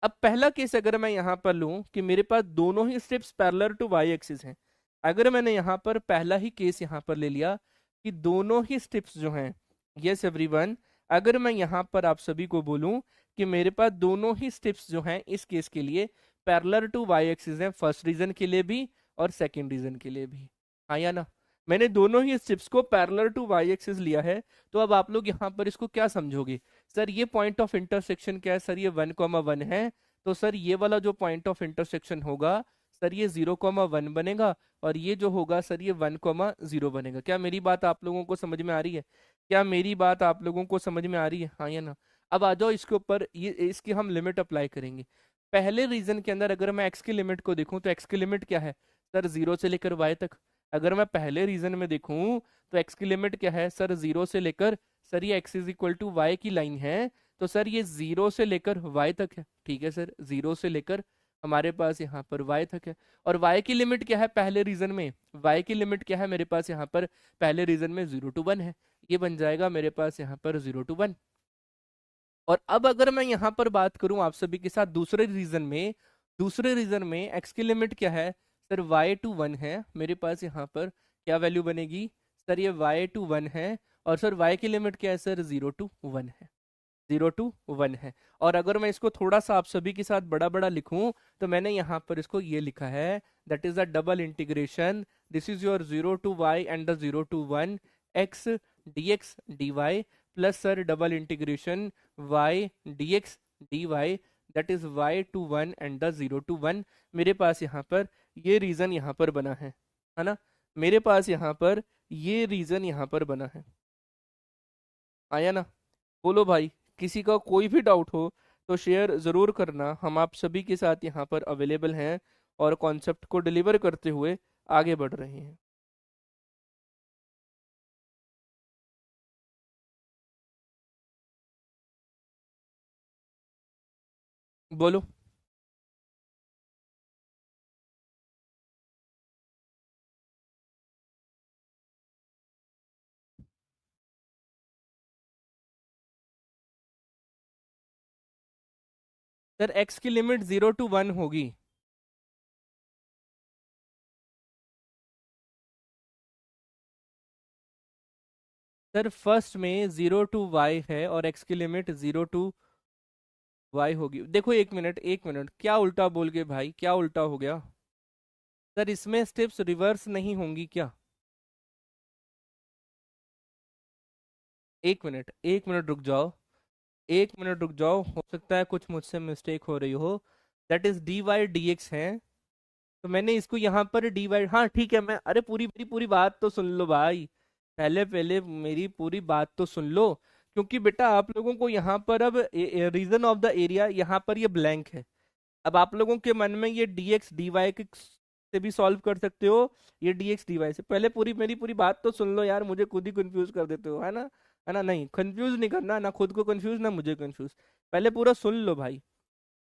अब पहला केस अगर मैं यहाँ पर लूँ कि मेरे पास दोनों ही steps parallel to y axis हैं, अगर मैंने यहाँ पर पहला ही केस यहाँ पर ले लिया कि दोनों ही स्टेप्स जो हैं, यस एवरीवन, अगर मैं यहाँ पर आप सभी को बोलूं कि मेरे पास दोनों ही स्टेप्स जो हैं इस केस के लिए पैरेलल टू y एक्सिस हैं, फर्स्ट रीजन के लिए भी और सेकंड रीजन के लिए भी, हाँ या ना। मैंने दोनों ही स्टेप्स को पैरेलल टू y एक्सिस लिया है, तो अब आप लोग यहाँ पर इसको क्या समझोगे, सर ये पॉइंट ऑफ इंटरसेक्शन क्या है, सर ये 1,1 है, तो सर ये वाला जो पॉइंट ऑफ इंटरसेक्शन होगा सर ये 0,1 बनेगा, और ये जो होगा सर ये 1,0 बनेगा। क्या मेरी बात आप लोगों को समझ में आ रही है, क्या मेरी बात आप लोगों को समझ में आ रही है, हाँ या ना। अब आ जाओ इसके ऊपर, ये इसकी हम लिमिट अप्लाई करेंगे। पहले रीजन के अंदर अगर मैं एक्स की लिमिट को देखूं तो एक्स की लिमिट क्या है सर, 0 से लेकर y तक। अगर मैं पहले रीजन में देखूं तो एक्स की लिमिट क्या है सर, 0 से लेकर, सर ये x is equal to y की लाइन है, तो सर ये 0 से लेकर y तक है, ठीक है सर, 0 से लेकर हमारे पास यहाँ पर y तक है। और y की लिमिट क्या है पहले रीजन में, y की लिमिट क्या है मेरे पास यहाँ पर पहले रीजन में, 0 to 1 है, ये बन जाएगा मेरे पास यहाँ पर 0 to 1। और अब अगर मैं यहाँ पर बात करूं आप सभी के साथ दूसरे रीजन में, दूसरे रीजन में x की लिमिट क्या है सर, y to 1 है, मेरे पास यहाँ पर क्या वैल्यू बनेगी सर, ये y to 1 है, और सर y की लिमिट क्या है सर, 0 to 1 है, 0 to 1 है। और अगर मैं इसको थोड़ा सा आप सभी के साथ बड़ा बड़ा लिखूं तो मैंने यहाँ पर इसको ये लिखा है, that is a double integration, this is your 0 to y and the 0 to 1 x dx dy plus sir double integration y dx dy, that is y to 1 and the 0 to 1। मेरे पास यहाँ पर ये रीजन यहाँ पर बना है ना, मेरे पास यहाँ पर ये रीजन यहाँ पर बना है, आया ना। बोलो भाई, किसी का कोई भी डाउट हो तो शेयर ज़रूर करना, हम आप सभी के साथ यहाँ पर अवेलेबल हैं और कॉन्सेप्ट को डिलीवर करते हुए आगे बढ़ रहे हैं। बोलो। सर एक्स की लिमिट 0 to 1 होगी। सर फर्स्ट में 0 to y है और एक्स की लिमिट 0 to y होगी। देखो एक मिनट एक मिनट, क्या उल्टा बोल गए भाई, क्या उल्टा हो गया सर, इसमें स्टेप्स रिवर्स नहीं होंगी क्या, एक मिनट रुक जाओ, एक मिनट रुक जाओ, हो सकता है कुछ मुझसे मिस्टेक हो रही हो। That is d y d x है, तो मैंने इसको यहाँ पर डी वाई, हाँ ठीक है, मैं अरे पूरी मेरी पूरी बात तो सुन लो भाई, पहले पहले मेरी पूरी बात तो सुन लो, क्योंकि बेटा आप लोगों को यहाँ पर अब रीजन ऑफ द एरिया यहाँ पर ये ब्लैंक है। अब आप लोगों के मन में ये डी एक्स डी वाई के से भी सॉल्व कर सकते हो, ये डी एक्स डी वाई से, पहले पूरी मेरी पूरी बात तो सुन लो यार, मुझे खुद ही कंफ्यूज कर देते हो, है ना, है ना। नहीं कंफ्यूज नहीं करना, ना खुद को कंफ्यूज ना मुझे कंफ्यूज, पहले पूरा सुन लो भाई।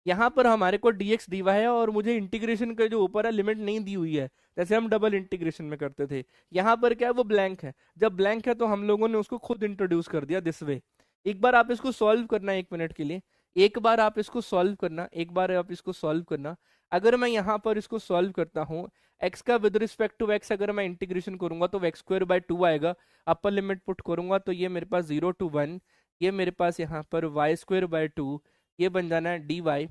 यहाँ पर हमारे को dx dy है और मुझे इंटीग्रेशन का जो ऊपर है लिमिट नहीं दी हुई है, जैसे हम डबल इंटीग्रेशन में करते थे। यहाँ पर क्या है, वो ब्लैंक है, जब ब्लैंक है तो हम लोगों ने उसको खुद इंट्रोड्यूस कर दिया दिस वे। एक बार आप इसको सॉल्व करना 1 मिनट के लिए, एक बार आप इसको सॉल्व करना, एक बार आप इसको सॉल्व करना। अगर मैं यहाँ पर इसको सॉल्व करता हूँ, x का विद रिस्पेक्ट टू x अगर मैं इंटीग्रेशन करूंगा तो x² by 2 आएगा, अपर लिमिट पुट करूंगा तो ये मेरे पास 0 to 1, ये मेरे पास यहाँ पर y² by 2, ये बन जाना है dy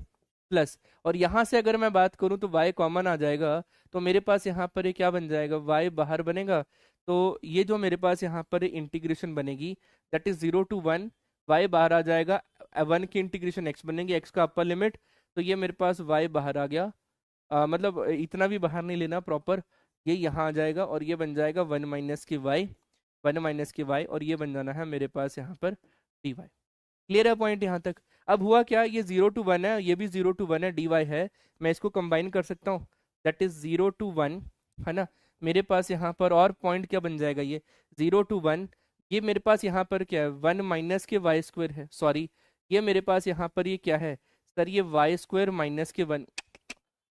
प्लस, और यहाँ से अगर मैं बात करूँ तो y कॉमन आ जाएगा, तो मेरे पास यहाँ पर ये क्या बन जाएगा, y बाहर बनेगा, तो ये जो मेरे पास यहाँ पर इंटीग्रेशन बनेगी दैट इज 0 to 1, y बाहर आ जाएगा, 1 की इंटीग्रेशन x बनेगी, x का अपर लिमिट, तो ये मेरे पास y बाहर आ गया। मतलब इतना भी बाहर नहीं लेना प्रॉपर, ये यहाँ आ जाएगा और ये बन जाएगा 1 - के वाई, और ये बन जाना है मेरे पास यहाँ पर dy। क्लियर है पॉइंट यहाँ तक? अब हुआ क्या, ये 0 to 1 है, ये भी 0 to 1 है, dy है। मैं इसको कंबाइन कर सकता हूँ, दैट इज 0 to 1, है ना। मेरे पास यहाँ पर और पॉइंट क्या बन जाएगा, ये 0 to 1, ये मेरे पास यहाँ पर क्या है, 1 - के y² है, सॉरी, ये मेरे पास यहाँ पर ये क्या है सर, ये y² - के 1,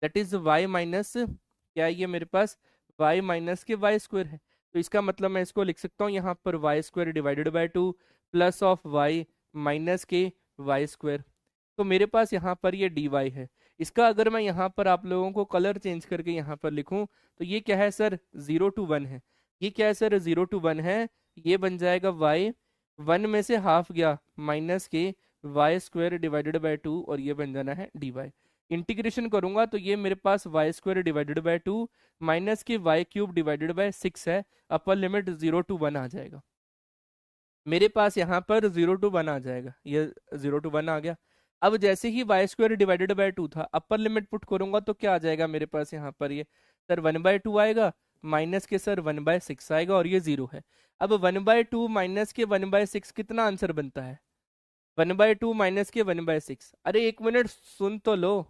दैट इज y माइनस क्या है, ये मेरे पास y - के y² है। तो इसका मतलब मैं इसको लिख सकता हूँ यहाँ पर y² / 2 प्लस ऑफ y - के y²। तो मेरे पास यहाँ पर ये dy है। इसका अगर मैं यहाँ पर आप लोगों को कलर चेंज करके यहाँ पर लिखूं, तो ये क्या है सर, 0 to 1 है। ये क्या है सर, 0 to 1 है। ये बन जाएगा y, 1 में से हाफ गया, -के y² / 2, और ये बन जाना है dy। इंटीग्रेशन करूंगा तो ये मेरे पास y² / 2 -के y³ / 6 है। अपर लिमिट 0 to 1 आ जाएगा। मेरे पास यहाँ पर 0 to 1 आ जाएगा, ये 0 to 1 आ गया। अब जैसे ही y² / 2 था, अपर लिमिट पुट करूंगा तो क्या आ जाएगा मेरे पास यहाँ पर, ये सर 1/2 आएगा, माइनस के सर 1/6 आएगा, और ये 0 है। अब 1/2 - के 1/6 कितना आंसर बनता है, 1/2 - के 1/6। अरे एक मिनट सुन तो लो।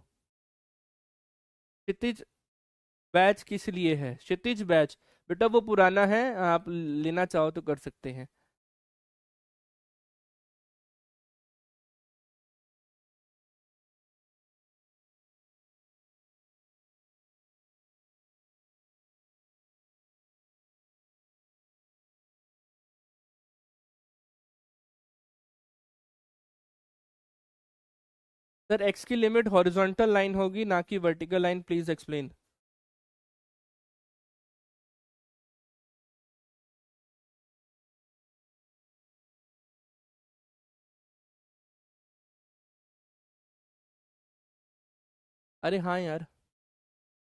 क्षितिज बैच किस लिए है, क्षितिज बैच बेटा वो पुराना है, आप लेना चाहो तो कर सकते हैं। सर एक्स की लिमिट हॉरिजॉन्टल लाइन होगी ना कि वर्टिकल लाइन, प्लीज एक्सप्लेन। अरे हाँ यार,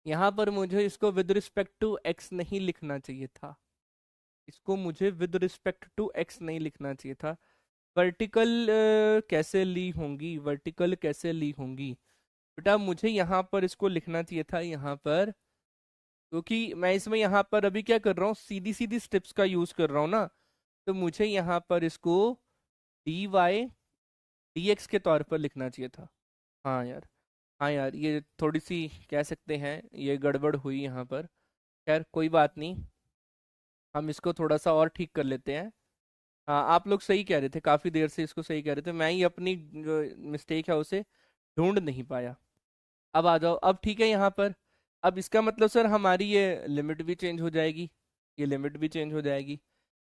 यहाँ पर मुझे इसको विद रिस्पेक्ट टू एक्स नहीं लिखना चाहिए था, इसको मुझे विद रिस्पेक्ट टू एक्स नहीं लिखना चाहिए था। वर्टिकल कैसे ली होंगी, वर्टिकल कैसे ली होंगी बेटा, मुझे यहाँ पर इसको लिखना चाहिए था यहाँ पर, क्योंकि मैं इसमें यहाँ पर अभी क्या कर रहा हूँ, सीधी सीधी स्टेप्स का यूज कर रहा हूँ ना। तो मुझे यहाँ पर इसको dy dx के तौर पर लिखना चाहिए था। हाँ यार, हाँ यार, ये थोड़ी सी कह सकते हैं ये गड़बड़ हुई यहाँ पर। खैर कोई बात नहीं, हम इसको थोड़ा सा और ठीक कर लेते हैं। हाँ आप लोग सही कह रहे थे, काफ़ी देर से इसको सही कह रहे थे, मैं ही अपनी जो मिस्टेक है उसे ढूंढ नहीं पाया। अब आ जाओ, अब ठीक है यहाँ पर। अब इसका मतलब सर हमारी ये लिमिट भी चेंज हो जाएगी, ये लिमिट भी चेंज हो जाएगी।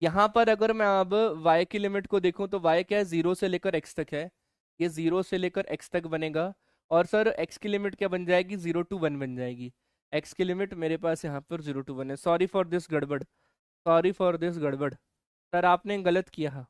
यहाँ पर अगर मैं अब y की लिमिट को देखूँ तो y क्या है, 0 से लेकर x तक है, ये 0 से लेकर x तक बनेगा। और सर x की लिमिट क्या बन जाएगी, 0 to 1 बन जाएगी। x की लिमिट मेरे पास यहाँ पर 0 to 1 है। सॉरी फॉर दिस गड़बड़, सॉरी फॉर दिस गड़बड़, सर आपने गलत किया,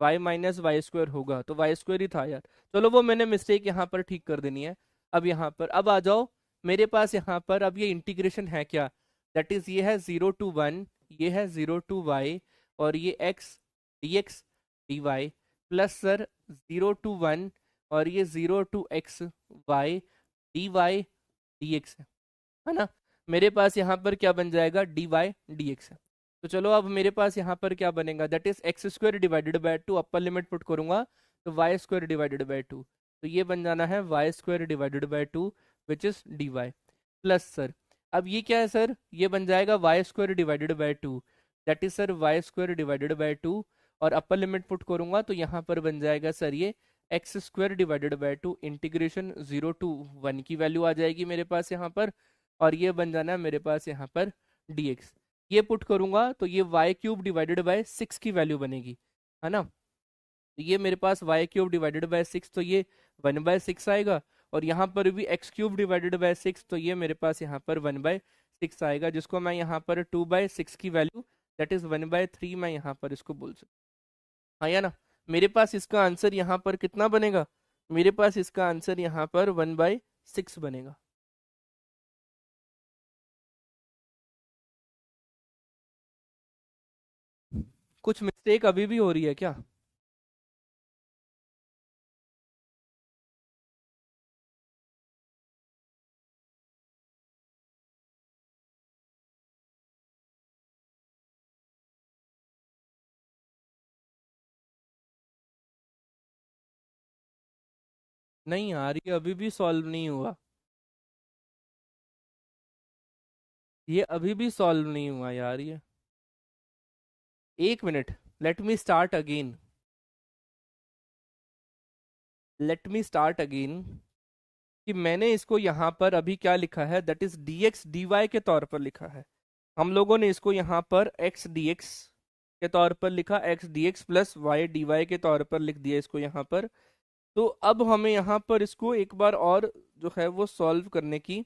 y - y² होगा तो y² ही था यार। चलो वो मैंने मिस्टेक यहाँ पर ठीक कर देनी है। अब यहाँ पर अब आ जाओ, मेरे पास यहाँ पर अब ये इंटीग्रेशन है क्या, दैट इज ये है 0 to 1, ये है 0 to y, और ये x dx dy, plus sir 0 to 1, और ये 0 to x y dy dx है ना। मेरे पास यहाँ पर क्या बन जाएगा, dy dx है। तो चलो अब मेरे पास यहाँ पर क्या बनेगा, that is x² / 2, upper limit put करूंगा तो y² / 2, तो ये बन जाना है y² / 2 which is dy, plus sir अब ये क्या है सर, ये बन जाएगा y² / 2, that is sir y² / 2, और अपर लिमिट पुट करूंगा तो यहाँ पर बन जाएगा सर ये x² / 2 इंटीग्रेशन 0 to 1 की वैल्यू आ जाएगी मेरे पास यहाँ पर, और ये बन जाना है मेरे पास यहाँ पर dx। ये पुट करूंगा तो ये y³ / 6 की वैल्यू बनेगी, है ना। तो ये मेरे पास y³ / 6, तो ये 1/6 आएगा, और यहाँ पर भी x³ / 6, तो ये मेरे पास यहाँ पर 1/6 आएगा, जिसको मैं यहाँ पर 2/6 की वैल्यू, दैट इज 1/3 मैं यहाँ पर इसको बोल सकता हूँ, हाँ या ना। मेरे पास इसका आंसर यहाँ पर कितना बनेगा, मेरे पास इसका आंसर यहाँ पर 1/6 बनेगा। कुछ मिस्टेक अभी भी हो रही है क्या? नहीं यार, ये अभी भी सॉल्व नहीं हुआ। ये अभी भी सॉल्व नहीं हुआ यार ये। एक minute, let me start again. Let me start again. कि मैंने इसको यहाँ पर अभी क्या लिखा है, दैट इज dx dy के तौर पर लिखा है। हम लोगों ने इसको यहाँ पर x dx के तौर पर लिखा, x dx plus y dy के तौर पर लिख दिया इसको यहाँ पर। तो अब हमें यहाँ पर इसको एक बार और जो है वो सॉल्व करने की।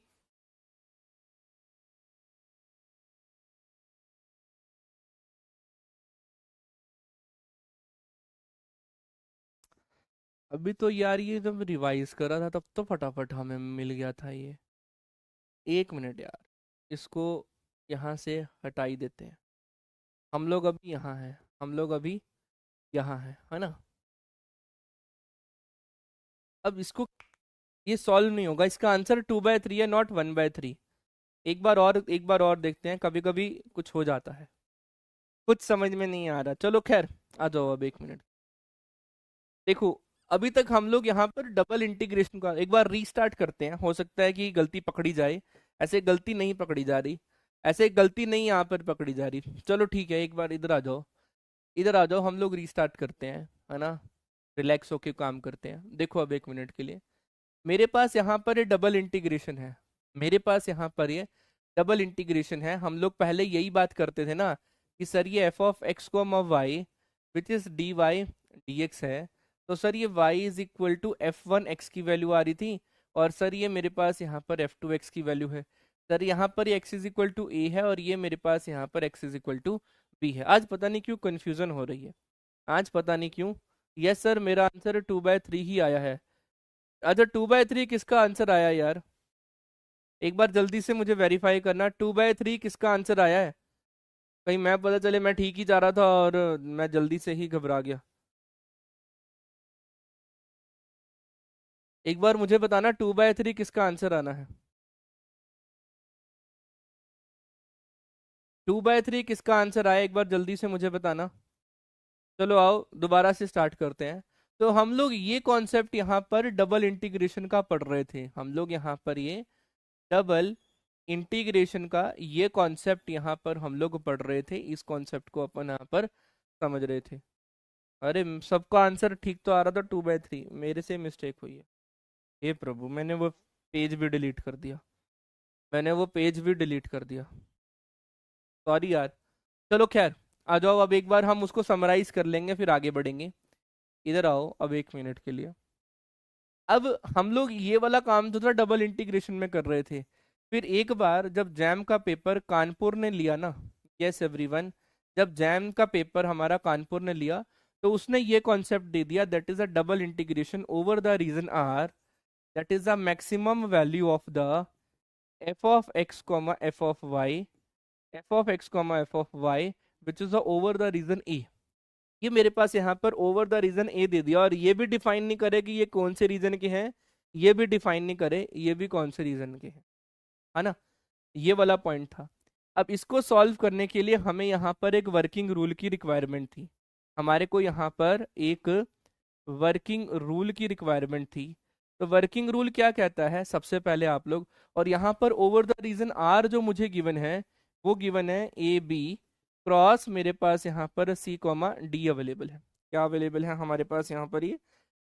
अभी तो यार ये जब रिवाइज करा था तब तो फटाफट हमें मिल गया था ये। एक मिनट यार, इसको यहाँ से हटा ही देते हैं। हम लोग अभी यहाँ हैं, हम लोग अभी यहाँ हैं, है ना। अब इसको, ये सॉल्व नहीं होगा, इसका आंसर 2/3 है, नॉट 1/3। एक बार और देखते हैं, कभी कभी कुछ हो जाता है। कुछ समझ में नहीं आ रहा, चलो खैर। आ जाओ अब एक मिनट। देखो, अभी तक हम लोग यहाँ पर डबल इंटीग्रेशन का एक बार रीस्टार्ट करते हैं, हो सकता है कि गलती पकड़ी जाए। ऐसे गलती नहीं पकड़ी जा रही, ऐसे गलती नहीं यहाँ पर पकड़ी जा रही। चलो ठीक है, एक बार इधर आ जाओ। इधर आ जाओ, हम लोग रीस्टार्ट करते हैं, है ना। रिलैक्स होके काम करते हैं। देखो अब एक मिनट के लिए, मेरे पास यहाँ पर ये डबल इंटीग्रेशन है। मेरे पास यहाँ पर ये डबल इंटीग्रेशन है। हम लोग पहले यही बात करते थे ना कि सर ये f of x comma y which is d y d x है। तो सर ये y is equal to f1 x की वैल्यू आ रही थी, और सर ये मेरे पास यहाँ पर f2 x की वैल्यू है। सर यहाँ पर ये x is equal to a है, और ये मेरे पास यहाँ पर x is equal to b है। आज पता नहीं क्यों कंफ्यूजन हो रही है, आज पता नहीं क्यों। यस सर, मेरा आंसर 2/3 ही आया है। अच्छा, 2/3 किसका आंसर आया यार? एक बार जल्दी से मुझे वेरीफाई करना, 2/3 किसका आंसर आया है? कहीं मैं पता चले मैं ठीक ही जा रहा था और मैं जल्दी से ही घबरा गया। एक बार मुझे बताना 2/3 किसका आंसर आना है। 2/3 किसका आंसर आया, एक बार जल्दी से मुझे बताना। चलो आओ दोबारा से स्टार्ट करते हैं। तो हम लोग ये कॉन्सेप्ट यहाँ पर डबल इंटीग्रेशन का पढ़ रहे थे। हम लोग यहाँ पर ये डबल इंटीग्रेशन का ये कॉन्सेप्ट यहाँ पर हम लोग पढ़ रहे थे। इस कॉन्सेप्ट को अपन यहाँ पर समझ रहे थे। अरे सबका आंसर ठीक तो आ रहा था, 2/3, मेरे से मिस्टेक हुई है। हे प्रभु, मैंने वो पेज भी डिलीट कर दिया। मैंने वो पेज भी डिलीट कर दिया, सॉरी यार। चलो खैर, आ जाओ अब एक बार हम उसको समराइज कर लेंगे, फिर आगे बढ़ेंगे। इधर आओ अब एक मिनट के लिए। अब हम लोग ये वाला काम जो था डबल इंटीग्रेशन में कर रहे थे। फिर एक बार जब जैम का पेपर कानपुर ने लिया ना, यस एवरीवन, जब जैम का पेपर हमारा कानपुर ने लिया, तो उसने ये कॉन्सेप्ट दे दिया, that is a double integration over the region r, that is the maximum value of the f of x comma f of y, f of x comma f of y which is over the region a. ये मेरे पास यहाँ पर over the region a दे दिया, और ये भी डिफाइन नहीं करे कि ये कौन से रीजन के हैं। ये भी डिफाइन नहीं करे ये भी कौन से रीजन के हैं, है ना। ये वाला पॉइंट था। अब इसको सॉल्व करने के लिए हमें यहाँ पर एक वर्किंग रूल की रिक्वायरमेंट थी। हमारे को यहाँ पर एक वर्किंग रूल की रिक्वायरमेंट थी। तो वर्किंग रूल क्या कहता है, सबसे पहले आप लोग, और यहाँ पर ओवर द रीजन आर जो मुझे गिवन है, वो गिवन है ए बी क्रॉस, मेरे पास यहाँ पर सी कॉमा डी अवेलेबल है। क्या अवेलेबल है हमारे पास यहाँ पर? ये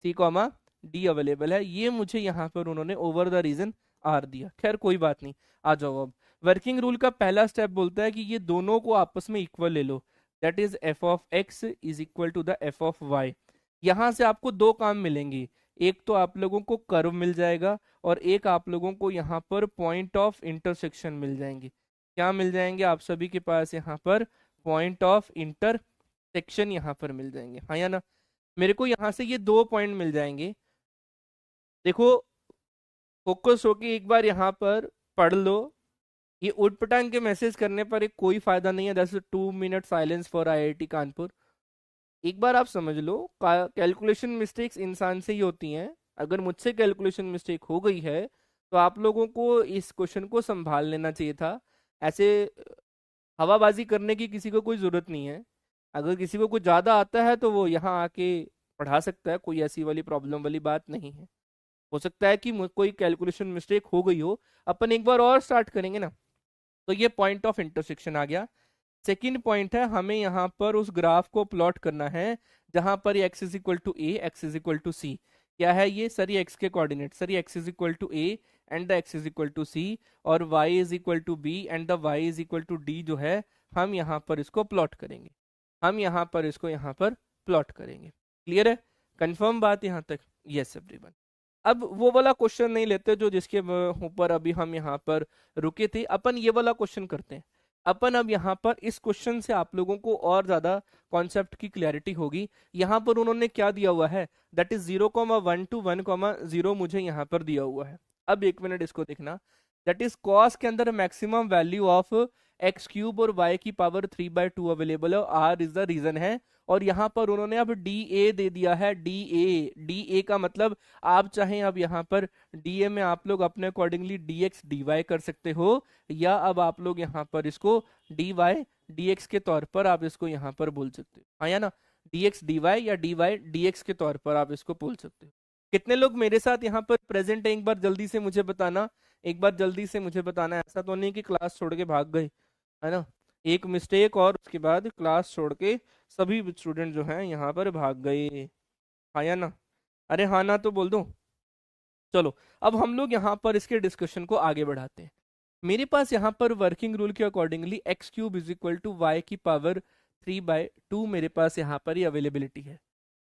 सी कॉमा डी अवेलेबल है। ये मुझे यहाँ पर उन्होंने ओवर द रीजन आर दिया। खैर कोई बात नहीं, आ जाओ अब। वर्किंग रूल का पहला स्टेप बोलता है कि ये दोनों को आपस में इक्वल ले लो, that is f of x is equal to the f of y. यहाँ से आपको दो काम मिलेंगे, एक तो आप लोगों को कर्व मिल जाएगा, और एक आप लोगों को यहाँ पर पॉइंट ऑफ इंटरसेक्शन मिल जाएंगे। क्या मिल जाएंगे आप सभी के पास? यहाँ पर पॉइंट ऑफ इंटरसेक्शन यहाँ पर मिल जाएंगे, हाँ या ना। मेरे को यहाँ से ये दो पॉइंट मिल जाएंगे। देखो, फोकस होके एक बार यहाँ पर पढ़ लो। ये उटपटांग के मैसेज करने पर एक कोई फायदा नहीं है। That's 2 minute silence for IIT Kanpur. एक बार आप समझ लो, कैलकुलेशन मिस्टेक्स इंसान से ही होती हैं। अगर मुझसे कैलकुलेशन मिस्टेक हो गई है, तो आप लोगों को इस क्वेश्चन को संभाल लेना चाहिए था। ऐसे हवाबाजी करने की किसी को कोई ज़रूरत नहीं है। अगर किसी को कुछ ज़्यादा आता है तो वो यहाँ आके पढ़ा सकता है, कोई ऐसी वाली प्रॉब्लम वाली बात नहीं है। हो सकता है कि कोई कैलकुलेशन मिस्टेक हो गई हो, अपन एक बार और स्टार्ट करेंगे ना। तो ये पॉइंट ऑफ इंटरसेक्शन आ गया। सेकंड पॉइंट है, हमें यहाँ पर उस ग्राफ को प्लॉट करना है जहां पर x is equal to a, x is equal to c. क्या है ये सर? ये एक्स के कोऑर्डिनेट सर, ये x is equal to a and the x is equal to c, और y is equal to b and the y is equal to d जो है, हम यहाँ पर इसको प्लॉट करेंगे। हम यहाँ पर इसको यहाँ पर प्लॉट करेंगे। क्लियर है? कंफर्म बात यहाँ तक? Yes everyone. अब वो वाला क्वेश्चन नहीं लेते जो जिसके ऊपर अभी हम यहाँ पर रुके थे, अपन ये वाला क्वेश्चन करते हैं। अपन अब यहाँ पर इस क्वेश्चन से आप लोगों को और ज्यादा कॉन्सेप्ट की क्लैरिटी होगी। यहाँ पर उन्होंने क्या दिया हुआ है, दैट इज 0,1 to 1,0 मुझे यहाँ पर दिया हुआ है। अब एक मिनट इसको देखना, दैट इज कॉस के अंदर maximum value of x cube और वाई की पावर 3/2 अवेलेबल है, आर इज द रीजन है। और यहाँ पर उन्होंने अब डी ए दे दिया है, डी ए। डी ए का मतलब आप चाहें अब यहाँ पर डी ए में आप लोग अपने accordingly d x d y कर सकते हो, या अब आप लोग यहाँ पर इसको डी वाई डी एक्स के तौर पर आप इसको यहाँ पर बोल सकते हो, हाँ या ना? डी एक्स डी वाई या डी वाई डी एक्स के तौर पर आप इसको बोल सकते हो। कितने लोग मेरे साथ यहाँ पर प्रेजेंट है? एक बार जल्दी से मुझे बताना, एक बार जल्दी से मुझे बताना। ऐसा तो नहीं कि क्लास छोड़ के भाग गए, है ना? एक मिस्टेक और उसके बाद क्लास छोड़ के सभी स्टूडेंट जो हैं यहाँ पर भाग गए, हाँ या ना? अरे हाँ ना तो बोल दो। चलो अब हम लोग यहाँ पर इसके डिस्कशन को आगे बढ़ाते हैं। मेरे पास यहाँ पर वर्किंग रूल के accordingly x cube is equal to y की पावर 3/2 मेरे पास यहाँ पर ही अवेलेबिलिटी है।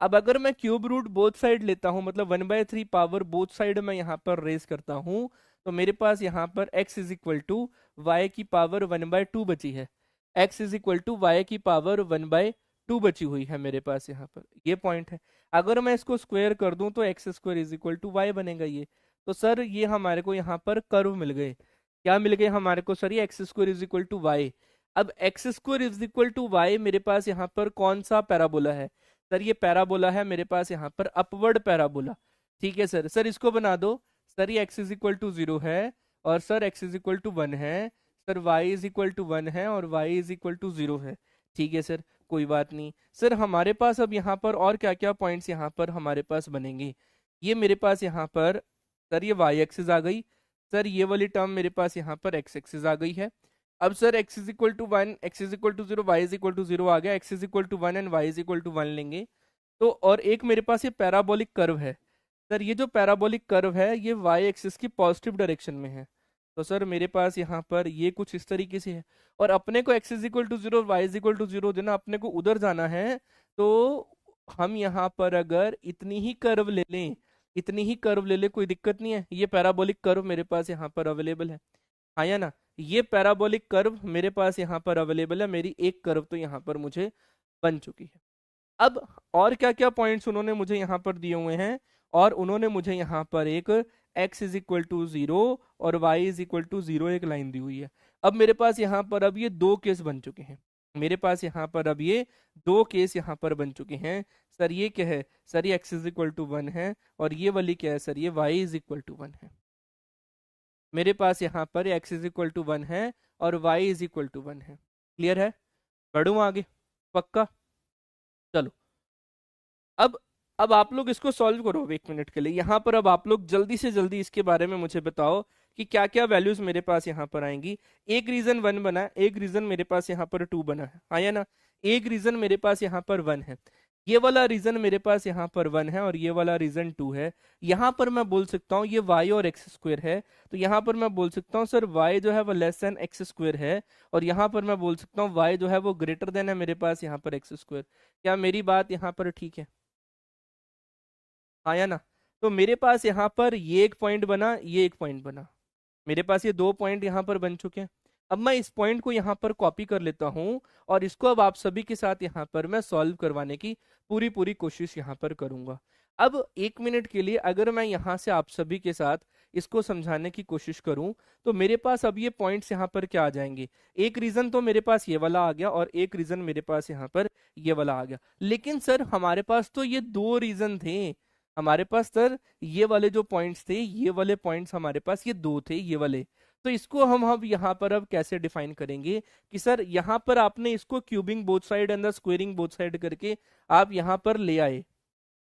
अब अगर मैं क्यूब रूट बोथ साइड लेता हूँ, मतलब 1/3 पावर बोथ साइड मैं यहाँ पर रेज करता हूँ, तो मेरे पास यहाँ पर x is equal to y की पावर 1/2 बची है। x is equal to y की पावर 1/2 बची हुई है मेरे पास यहाँ पर, ये पॉइंट है। अगर मैं इसको स्क्वायर कर दूं तो x square is equal to y बनेगा ये। तो सर ये हमारे को यहाँ पर कर्व मिल गए। क्या मिल गए हमारे को सर? ये x square is equal to y. अब x square is equal to y मेरे पास यहाँ पर कौन सा पैराबोला है? सर ये पैराबोला है मेरे पास यहाँ पर अपवर्ड पैराबोला। ठीक है सर, सर इसको बना दो। सर ये x इज इक्वल टू 0 है, और sir x is equal to 1 है, sir y is equal to 1 है, और y इज इक्वल टू 0 है। ठीक है सर, कोई बात नहीं। सर हमारे पास अब यहाँ पर और क्या क्या पॉइंट्स यहाँ पर हमारे पास बनेंगे? ये मेरे पास यहाँ पर सर ये y एक्सिस आ गई। सर ये वाली टर्म मेरे पास यहाँ पर x एक्सिस आ गई है। अब sir x is equal to 1, x is equal to 0, y is equal to 0 आ गया, x is equal to 1 and y is equal to 1 लेंगे। तो और एक मेरे पास ये पैराबोलिक कर्व है। सर ये जो पैराबोलिक कर्व है ये y एक्सिस की पॉजिटिव डायरेक्शन में है। तो सर मेरे पास यहाँ पर ये कुछ इस तरीके से है, और अपने को x is equal to 0 y is equal to 0 देना, अपने को उधर जाना है। तो हम यहाँ पर अगर इतनी ही कर्व ले लें, इतनी ही कर्व ले ले, कोई दिक्कत नहीं है। ये पैराबोलिक कर्व मेरे पास यहाँ पर अवेलेबल है, हाँ या ना? ये पैराबोलिक कर्व मेरे पास यहाँ पर अवेलेबल है। मेरी एक कर्व तो यहाँ पर मुझे बन चुकी है। अब और क्या क्या पॉइंट्स उन्होंने मुझे यहाँ पर दिए हुए हैं, और उन्होंने मुझे यहाँ पर एक x इज इक्वल टू 0 और y इज इक्वल टू 0 एक लाइन दी हुई है। अब मेरे पास यहाँ पर अब ये दो केस बन चुके हैं। मेरे पास यहाँ पर अब ये दो केस यहाँ पर बन चुके हैं। सर ये क्या है? सर ये x इज इक्वल टू 1 है, और ये वाली क्या है सर? ये y इज इक्वल टू 1 है। मेरे पास यहाँ पर x इज इक्वल टू 1 है और y इज इक्वल टू 1 है। क्लियर है? बढ़ूँ आगे? पक्का? चलो अब अब आप लोग इसको सॉल्व करो अब 1 मिनट के लिए। यहाँ पर अब आप लोग जल्दी से जल्दी इसके बारे में मुझे बताओ कि क्या क्या वैल्यूज मेरे पास यहाँ पर आएंगी। एक रीजन 1 बना है, एक रीजन मेरे पास यहाँ पर 2 बना है, हाँ या ना? एक रीजन मेरे पास यहाँ पर 1 है, ये वाला रीजन मेरे पास यहाँ पर 1 है, और ये वाला रीजन 2 है। यहाँ पर मैं बोल सकता हूँ ये y और एक्स स्क्वायर है, तो यहाँ पर मैं बोल सकता हूँ सर y जो है वो लेस देन एक्स स्क्वायर है, और यहाँ पर मैं बोल सकता हूँ y जो है वो ग्रेटर देन है मेरे पास यहाँ पर एक्स स्क्वायर। क्या मेरी बात यहाँ पर ठीक है? आया ना? तो मेरे पास यहाँ पर ये एक पॉइंट बना, ये एक पॉइंट बना, मेरे पास ये दो पॉइंट यहाँ पर बन चुके हैं। अब मैं इस पॉइंट को यहाँ पर कॉपी कर लेता हूँ, और इसको अब आप सभी के साथ यहाँ पर मैं सॉल्व करवाने की पूरी पूरी कोशिश यहाँ पर करूंगा। अब 1 मिनट के लिए अगर मैं यहाँ से आप सभी के साथ इसको समझाने की कोशिश करूं, तो मेरे पास अब ये पॉइंट्स यहाँ पर क्या आ जाएंगे? एक रीजन तो मेरे पास ये वाला आ गया, और एक रीजन मेरे पास यहाँ पर ये वाला आ गया। लेकिन सर हमारे पास तो ये दो रीजन थे। हमारे पास सर ये वाले जो पॉइंट्स थे, ये वाले पॉइंट्स हमारे पास ये दो थे, ये वाले। तो इसको हम अब यहाँ पर अब कैसे डिफाइन करेंगे कि सर यहाँ पर आपने इसको cubing both side and the squaring both side करके आप यहाँ पर ले आए,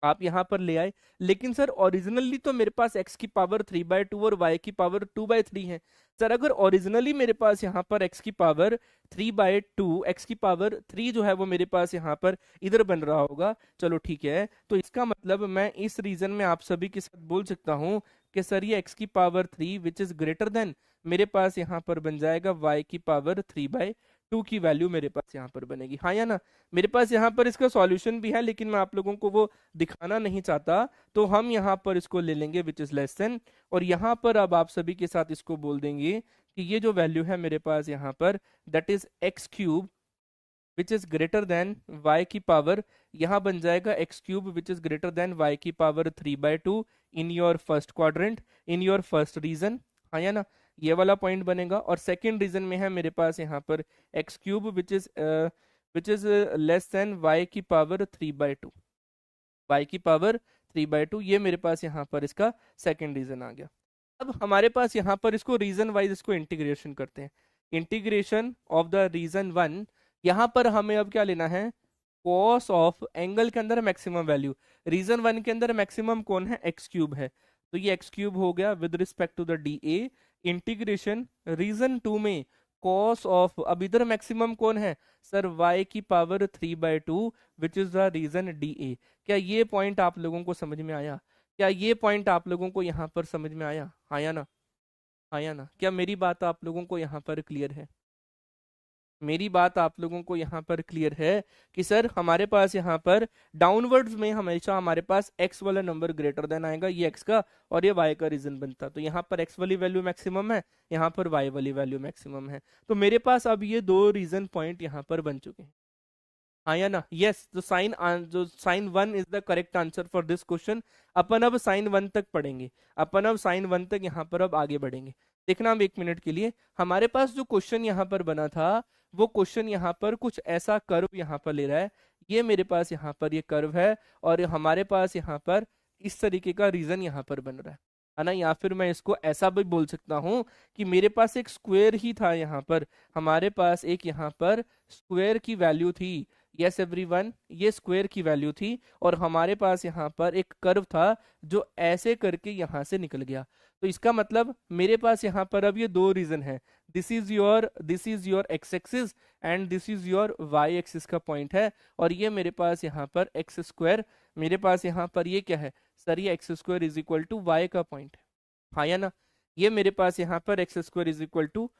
आप यहाँ पर ले आए, लेकिन सर ओरिजिनली तो मेरे पास x की पावर 3/2 और y की पावर 2/3 है। सर अगर ओरिजिनली मेरे पास यहाँ पर x की पावर 3/2, x की पावर 3 जो है वो मेरे पास यहाँ पर इधर बन रहा होगा, चलो ठीक है, तो इसका मतलब मैं इस रीजन में आप सभी के साथ बोल सकता हूँ कि सर ये x की power 3 which is greater then मेरे पास यहाँ पर बन जाएगा y की पावर 3/2 की वैल्यू मेरे पास यहाँ पर बनेगी, हाँ या ना। मेरे पास यहाँ पर इसका सॉल्यूशन भी है, लेकिन मैं आप लोगों को वो दिखाना नहीं चाहता, तो हम यहाँ पर इसको ले लेंगे विच इज लेस देन, और यहाँ पर अब आप सभी के साथ इसको बोल देंगे कि ये जो वैल्यू है मेरे पास यहाँ पर that is x cube which is greater than y की पावर, यहाँ बन जाएगा x cube which is greater than y की power 3/2 in your first quadrant, in your first region, हाँ या ना। ये वाला पॉइंट बनेगा, और सेकेंड रीजन में है मेरे पास यहाँ पर x cube which is less than y की पावर 3/2, वाई की पावर 3/2, ये मेरे पास यहाँ पर इसका सेकेंड रीजन आ गया। अब हमारे पास यहाँ पर इसको रीजन वाइज इसको इंटीग्रेशन करते हैं। Integration of the region one, यहाँ पर हमें अब क्या लेना है, कॉस ऑफ एंगल के अंदर मैक्सिमम वैल्यू, रीजन वन के अंदर मैक्सिमम कौन है, एक्स क्यूब है, तो ये एक्स क्यूब हो गया with respect to the d a, integration region two में कॉस ऑफ, अब इधर मैक्सिमम कौन है सर, y की power 3/2 which is the region d a. क्या ये पॉइंट आप लोगों को समझ में आया, क्या ये पॉइंट आप लोगों को यहाँ पर समझ में आया, हाँ या ना, हाँ या ना। क्या मेरी बात आप लोगों को यहाँ पर क्लियर है, मेरी बात आप लोगों को यहाँ पर क्लियर है कि सर हमारे पास यहाँ पर डाउनवर्ड्स में हमेशा हमारे पास x वाला नंबर ग्रेटर देन आएगा, ये x का और ये y का रीजन बनता, तो यहाँ पर x वाली वैल्यू मैक्सिमम है, यहाँ पर y वाली वैल्यू मैक्सिमम है, तो मेरे पास अब ये दो रीजन पॉइंट यहाँ पर बन चुके हैं, हाँ या ना। यस, जो sine one is the correct answer for this question. अपन अब साइन वन तक पढ़ेंगे, अपन अब साइन वन तक यहाँ पर अब आगे बढ़ेंगे। देखना अब एक मिनट के लिए, हमारे पास जो क्वेश्चन यहाँ पर बना था वो क्वेश्चन यहाँ पर कुछ ऐसा कर्व यहाँ पर ले रहा है, ये मेरे पास यहाँ पर ये कर्व है, और हमारे पास यहाँ पर इस तरीके का रीजन यहाँ पर बन रहा है ना। या फिर मैं इसको ऐसा भी बोल सकता हूँ कि मेरे पास एक स्क्वायर ही था यहाँ पर, हमारे पास एक यहाँ पर स्क्वायर की वैल्यू थी, यस एवरीवन, ये स्क्वायर की वैल्यू थी, और हमारे पास यहाँ पर एक कर्व था जो ऐसे करके यहाँ से निकल गया, तो इसका मतलब मेरे पास यहाँ पर अब ये दो रीजन है, this is your x axis and this is your y axis का पॉइंट है, और ये मेरे पास यहाँ पर एक्स स्क्वायर, मेरे पास यहाँ पर ये क्या है सर, ये x square is equal to y का पॉइंट है, हाँ या ना। ये मेरे पास यहाँ पर x square is equal to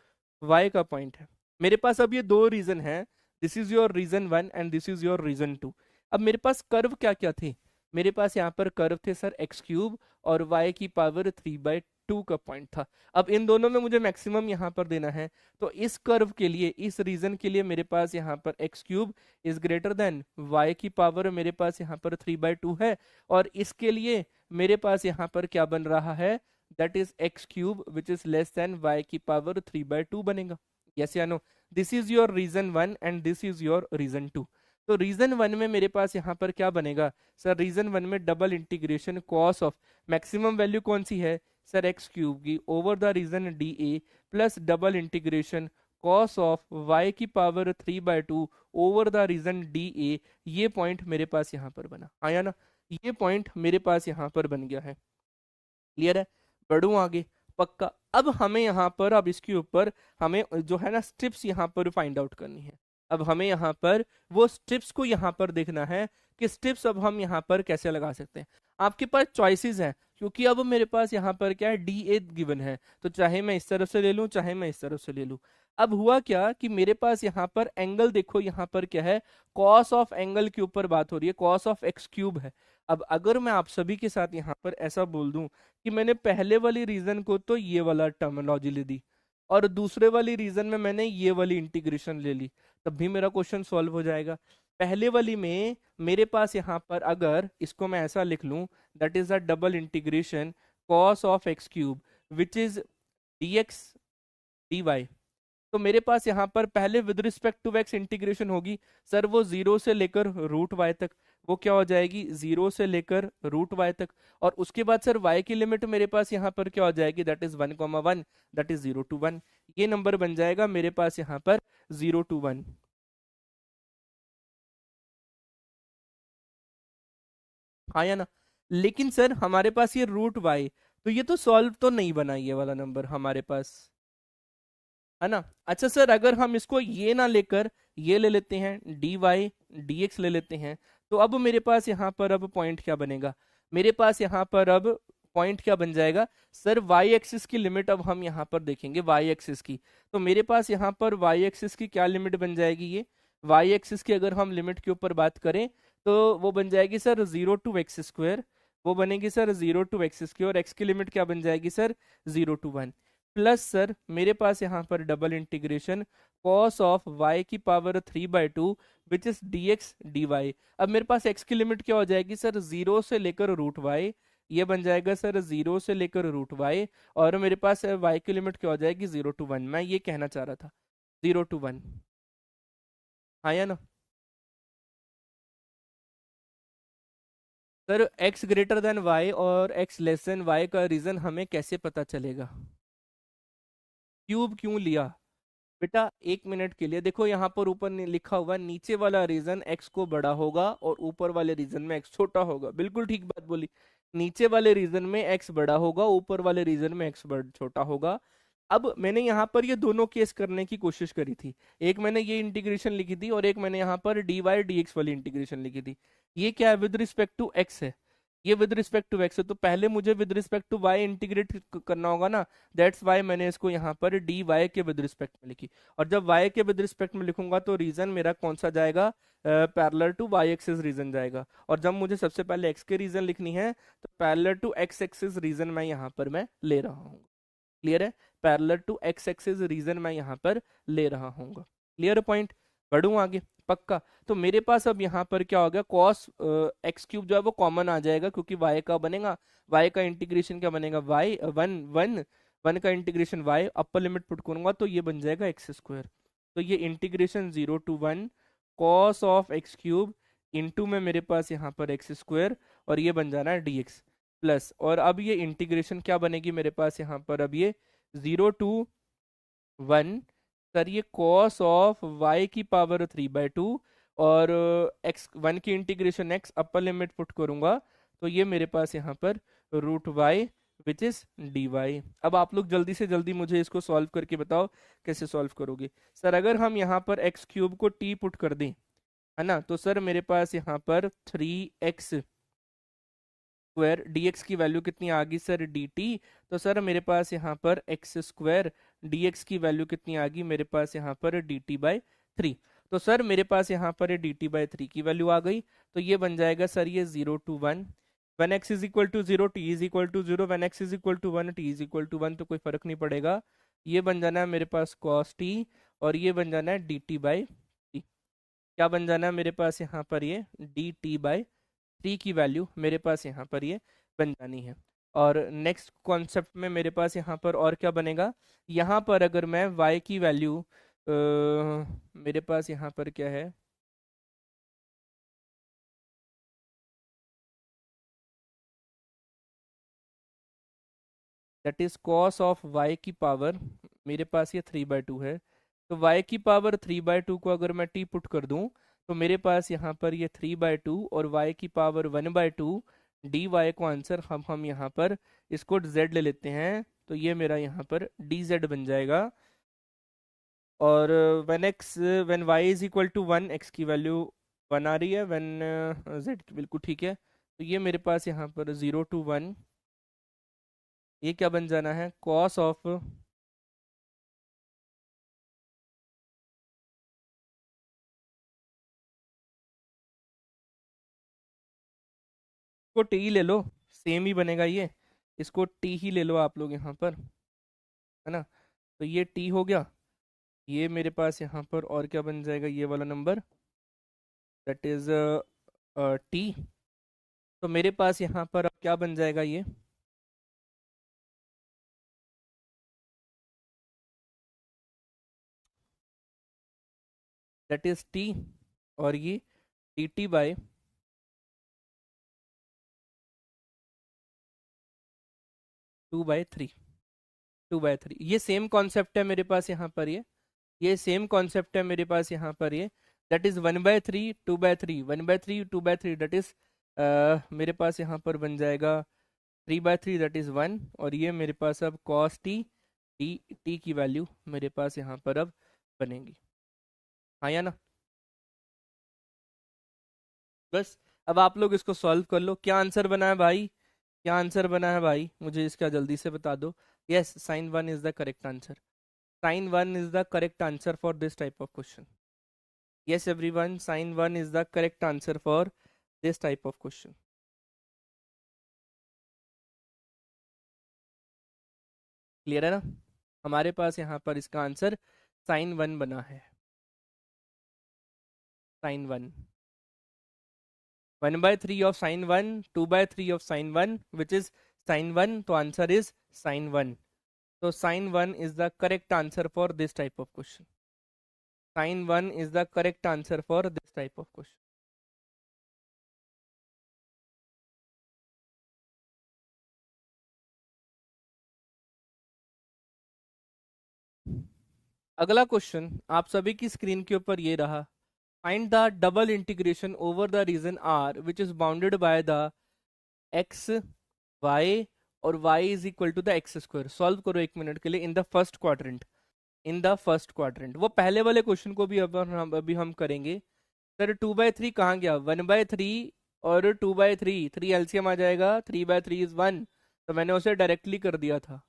y का पॉइंट है। मेरे पास अब ये दो रीजन है, this is your region one and this is your region two. अब मेरे पास कर्व क्या क्या थे, मेरे पास यहाँ पर कर्व थे सर एक्स क्यूब और वाई की पावर 3/2 का पॉइंट था। अब इन दोनों में मुझे मैक्सिमम यहाँ पर देना है, तो इस कर्व के लिए, इस रीजन के लिए मेरे पास यहाँ पर x cube is greater than y की पावर मेरे पास यहाँ पर 3/2 है, और इसके लिए मेरे पास यहाँ पर क्या बन रहा है, that is x cube which is less than y की पावर 3/2 बनेगा, यस या no. This is your region one and this is your region two. तो रीजन वन में मेरे पास यहाँ पर क्या बनेगा सर, रीजन वन में double integration cause of, maximum value कौन सी है सर एक्स क्यूब की, over the region d a plus double integration cause of y की power 3/2 over the region d a, ये पॉइंट मेरे पास यहाँ पर बना, आया ना, ये पॉइंट मेरे पास यहाँ पर बन गया है, क्लियर है। बढ़ूं आगे, पक्का। अब हमें यहाँ पर, अब इसके ऊपर हमें जो है ना स्ट्रिप्स यहाँ पर फाइंड आउट करनी है। अब हमें यहाँ पर वो स्ट्रिप्स को यहाँ पर देखना है कि स्ट्रिप्स अब हम यहाँ पर कैसे लगा सकते हैं। आपके पास चॉइसेस हैं, क्योंकि अब मेरे पास यहाँ पर क्या है, डी ए गिवन है, तो चाहे मैं इस तरफ से ले लूँ चाहे मैं इस तरफ से ले लूँ। अब हुआ क्या कि मेरे पास यहाँ पर एंगल देखो, यहाँ पर क्या है, कॉस ऑफ एंगल के ऊपर बात हो रही है, कॉस ऑफ एक्स क्यूब है। अब अगर मैं आप सभी के साथ यहाँ पर ऐसा बोल दूं कि मैंने पहले वाली रीजन को तो ये वाला टर्मिनोलॉजी ले दी, और दूसरे वाली रीजन में मैंने ये वाली इंटीग्रेशन ले ली, तब भी मेरा क्वेश्चन सॉल्व हो जाएगा। पहले वाली में मेरे पास यहाँ पर अगर इसको मैं ऐसा लिख लूं, that is a double integration cause of x cube which is d x d y, तो मेरे पास यहाँ पर पहले with respect to x integration होगी सर, वो जीरो से लेकर रूट वाई तक, वो क्या हो जाएगी, जीरो से लेकर रूट वाई तक, और उसके बाद सर वाई की लिमिट मेरे पास यहाँ पर क्या हो जाएगी, that is 1,1, that is 0 to 1, ये नंबर बन जाएगा मेरे पास यहाँ पर 0 to 1। हाँ या ना? लेकिन सर हमारे पास ये रूट वाई, तो ये तो सॉल्व तो नहीं बना ये वाला नंबर हमारे पास, है ना? अच्छा सर, अगर हम इसको ये ना लेकर ये ले लेते हैं, डी वाई डी एक्स ले लेते हैं, तो अब मेरे पास यहाँ पर अब पॉइंट क्या बनेगा? मेरे पास यहाँ पर अब पॉइंट क्या बन जाएगा सर? वाई एक्सिस की लिमिट अब हम यहाँ पर देखेंगे, वाई एक्सिस की। तो मेरे पास यहाँ पर वाई एक्सिस की क्या लिमिट बन जाएगी? ये वाई एक्सिस की अगर हम लिमिट के ऊपर बात करें तो वो बन जाएगी सर 0 to x², वो बनेगी सर 0 to x², और x की लिमिट क्या बन जाएगी सर? 0 to 1। प्लस सर मेरे पास यहाँ पर double integration cos of y की power 3/2 which is dx dy। अब मेरे पास x की लिमिट क्या हो जाएगी सर? 0 से लेकर रूट y, ये बन जाएगा सर 0 से लेकर रूट y, और मेरे पास y की लिमिट क्या हो जाएगी? 0 to 1। मैं ये कहना चाह रहा था, 0 to 1। हाँ या ना? Sir x greater than y और x लेस देन y का रीजन हमें कैसे पता चलेगा? क्यूब क्यों लिया बेटा? एक मिनट के लिए देखो, यहाँ पर ऊपर लिखा हुआ नीचे वाला रीजन x को बड़ा होगा और ऊपर वाले रीजन में x छोटा होगा। बिल्कुल ठीक बात बोली। नीचे वाले रीजन में x बड़ा होगा, ऊपर वाले रीजन में x छोटा होगा। अब मैंने यहाँ पर ये दोनों केस करने की कोशिश करी थी। एक मैंने ये इंटीग्रेशन लिखी थी और एक मैंने यहाँ पर डी वाई डी एक्स वाली इंटीग्रेशन लिखी थी। ये क्या है? विद रिस्पेक्ट टू एक्स है, ये विद रिस्पेक्ट टू एक्स है, तो पहले मुझे with respect to y integrate करना होगा ना। दैट्स वाई मैंने इसको यहाँ पर डी वाई के विद रिस्पेक्ट में लिखी। और जब वाई के विद रिस्पेक्ट में लिखूंगा तो रीजन मेरा कौन सा जाएगा? Parallel to y axis region जाएगा। और जब मुझे सबसे पहले एक्स के रीजन लिखनी है तो parallel to x axis region मैं यहाँ पर मैं ले रहा हूँ। क्लियर है? Parallel to x axis region मैं यहाँ पर ले रहा हूँ। Clear point? बढ़ूं आगे? पक्का। तो मेरे पास अब यहाँ पर क्या हो गया? कॉस x³ जो है वो कॉमन आ जाएगा, क्योंकि y का बनेगा, y का इंटीग्रेशन क्या बनेगा? y 1 का इंटीग्रेशन y, अपर लिमिट पुट करूंगा तो ये बन जाएगा x²। तो ये integration 0 to 1 cos of x³ into में मेरे पास यहाँ पर x², और ये बन जाना है dx प्लस। और अब ये इंटीग्रेशन क्या बनेगी मेरे पास यहाँ पर? अब ये 0 to 1 सर, ये कॉस ऑफ y की पावर 3/2, और x1 की integration x, upper limit put करूंगा तो ये मेरे पास यहाँ पर root y which is d y. अब आप लोग जल्दी से जल्दी मुझे इसको सॉल्व करके बताओ कैसे सॉल्व करोगे। सर अगर हम यहाँ पर x³ को t पुट कर दें, है ना, तो सर मेरे पास यहाँ पर 3x स्क्वायर dx की वैल्यू कितनी आ गई सर? dt। तो सर मेरे पास यहाँ पर x² dx की वैल्यू कितनी आ गई मेरे पास यहाँ पर? dt/3। तो सर मेरे पास यहाँ पर dt/3 की वैल्यू आ गई, तो ये बन जाएगा सर ये 0 to 1 when x is equal to 0 t is equal to 0 when x is equal to 1 t is equal to 1, तो कोई फर्क नहीं पड़ेगा। ये बन जाना है मेरे पास cos t, और ये बन जाना है dt/t। क्या बन जाना है मेरे पास यहाँ पर? ये dt/3 की वैल्यू मेरे पास यहाँ पर ये बन जानी है। और नेक्स्ट कॉन्सेप्ट में मेरे पास यहाँ पर और क्या बनेगा? यहाँ पर अगर मैं y की वैल्यू मेरे पास यहाँ पर क्या है? That is cos of y की पावर, मेरे पास ये 3/2 है, तो y की पावर 3/2 को अगर मैं t पुट कर दूं तो मेरे पास यहाँ पर ये 3/2 और y की पावर 1/2 dy को आंसर हम यहाँ पर इसको z ले लेते हैं, तो ये मेरा यहाँ पर dz बन जाएगा। और when y is equal to 1, x की वैल्यू 1 आ रही है, when z बिल्कुल ठीक है, तो ये मेरे पास यहाँ पर 0 to 1, ये क्या बन जाना है? कॉस ऑफ, को टी ले लो, सेम ही बनेगा ये, इसको टी ही ले लो आप लोग यहाँ पर, है ना। तो ये टी हो गया, ये मेरे पास यहाँ पर और क्या बन जाएगा? ये वाला नंबर, दैट इज टी। तो मेरे पास यहाँ पर अब क्या बन जाएगा? ये दैट इज टी, और ये dt/2/3। 2/3 ये सेम कॉन्सेप्ट है मेरे पास यहाँ पर, ये सेम कॉन्सेप्ट है मेरे पास यहाँ पर, ये दैट इज 1/3 2/3 1/3 2/3 दैट इज मेरे पास यहाँ पर बन जाएगा 3/3 दैट इज़ 1, और ये मेरे पास अब कॉस टी, टी की वैल्यू मेरे पास यहाँ पर अब बनेगी। हाँ या ना? बस अब आप लोग इसको सॉल्व कर लो। क्या आंसर बना है भाई? क्या आंसर बना है भाई? मुझे इसका जल्दी से बता दो। Yes, sign one is the correct answer. Sign one is the correct answer for this type of question. Yes everyone, sign one is the correct answer for this type of question. Clear है ना? हमारे पास यहाँ पर इसका answer sine one बना है। Sine one, 1/3 of sine one, 2/3 of sine one, which is sine one, तो answer is sine one. So sin 1 is the correct answer for this type of question. Sin 1 is the correct answer for this type of question. अगला question आप सभी की screen के ऊपर ये रहा। Find the double integration over the region r which is bounded by the x, y और y is equal to the x square. Solve करो एक मिनट के लिए in the first quadrant. In the first quadrant, वो पहले वाले question को भी अब हम करेंगे। सर 2/3 कहाँ गया? 1/3 और 2/3, 3 एलसीएम आ जाएगा, 3/3 इज 1, तो मैंने उसे डायरेक्टली कर दिया था।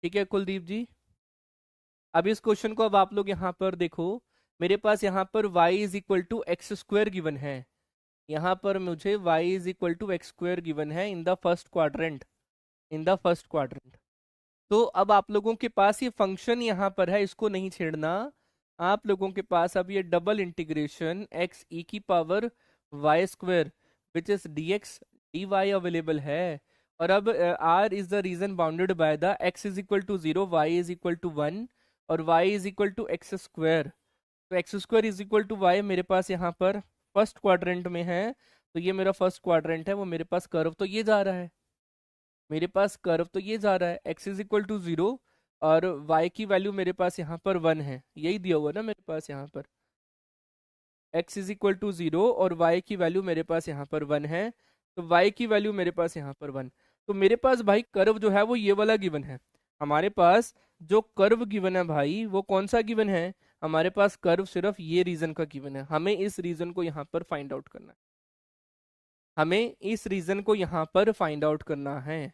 ठीक है कुलदीप जी। अब इस क्वेश्चन को अब आप लोग यहाँ पर देखो। मेरे पास यहाँ पर y is equal to x square given है। यहाँ पर मुझे y is equal to x square given है in the first quadrant. In the first quadrant. तो अब आप लोगों के पास ये फंक्शन यहाँ पर है, इसको नहीं छेड़ना। आप लोगों के पास अब ये डबल इंटीग्रेशन एक्स ई की power y square which is d x d y available है। और अब r is the region bounded by the x is equal to 0, y is equal to 1 और y is equal to x square. तो x square is equal to y मेरे पास यहाँ पर first quadrant में है। तो ये मेरा फर्स्ट क्वाड्रेंट है, वो मेरे पास कर्व तो ये जा रहा है। मेरे पास कर्व तो ये जा रहा है, x इज इक्वल टू 0 और y की वैल्यू मेरे पास यहाँ पर 1 है। यही दिया हुआ ना मेरे पास यहाँ पर, x इज इक्वल टू 0 और y की वैल्यू मेरे पास यहाँ पर 1 है। तो y की वैल्यू मेरे पास यहाँ पर 1। तो मेरे पास भाई कर्व जो है वो ये वाला गिवन है। हमारे पास जो कर्व गिवन है भाई वो कौन सा गिवन है? हमारे पास कर्व सिर्फ ये रीजन का गिवन है। हमें इस रीजन को यहाँ पर फाइंड आउट करना है। हमें इस रीजन को यहाँ पर फाइंड आउट करना है।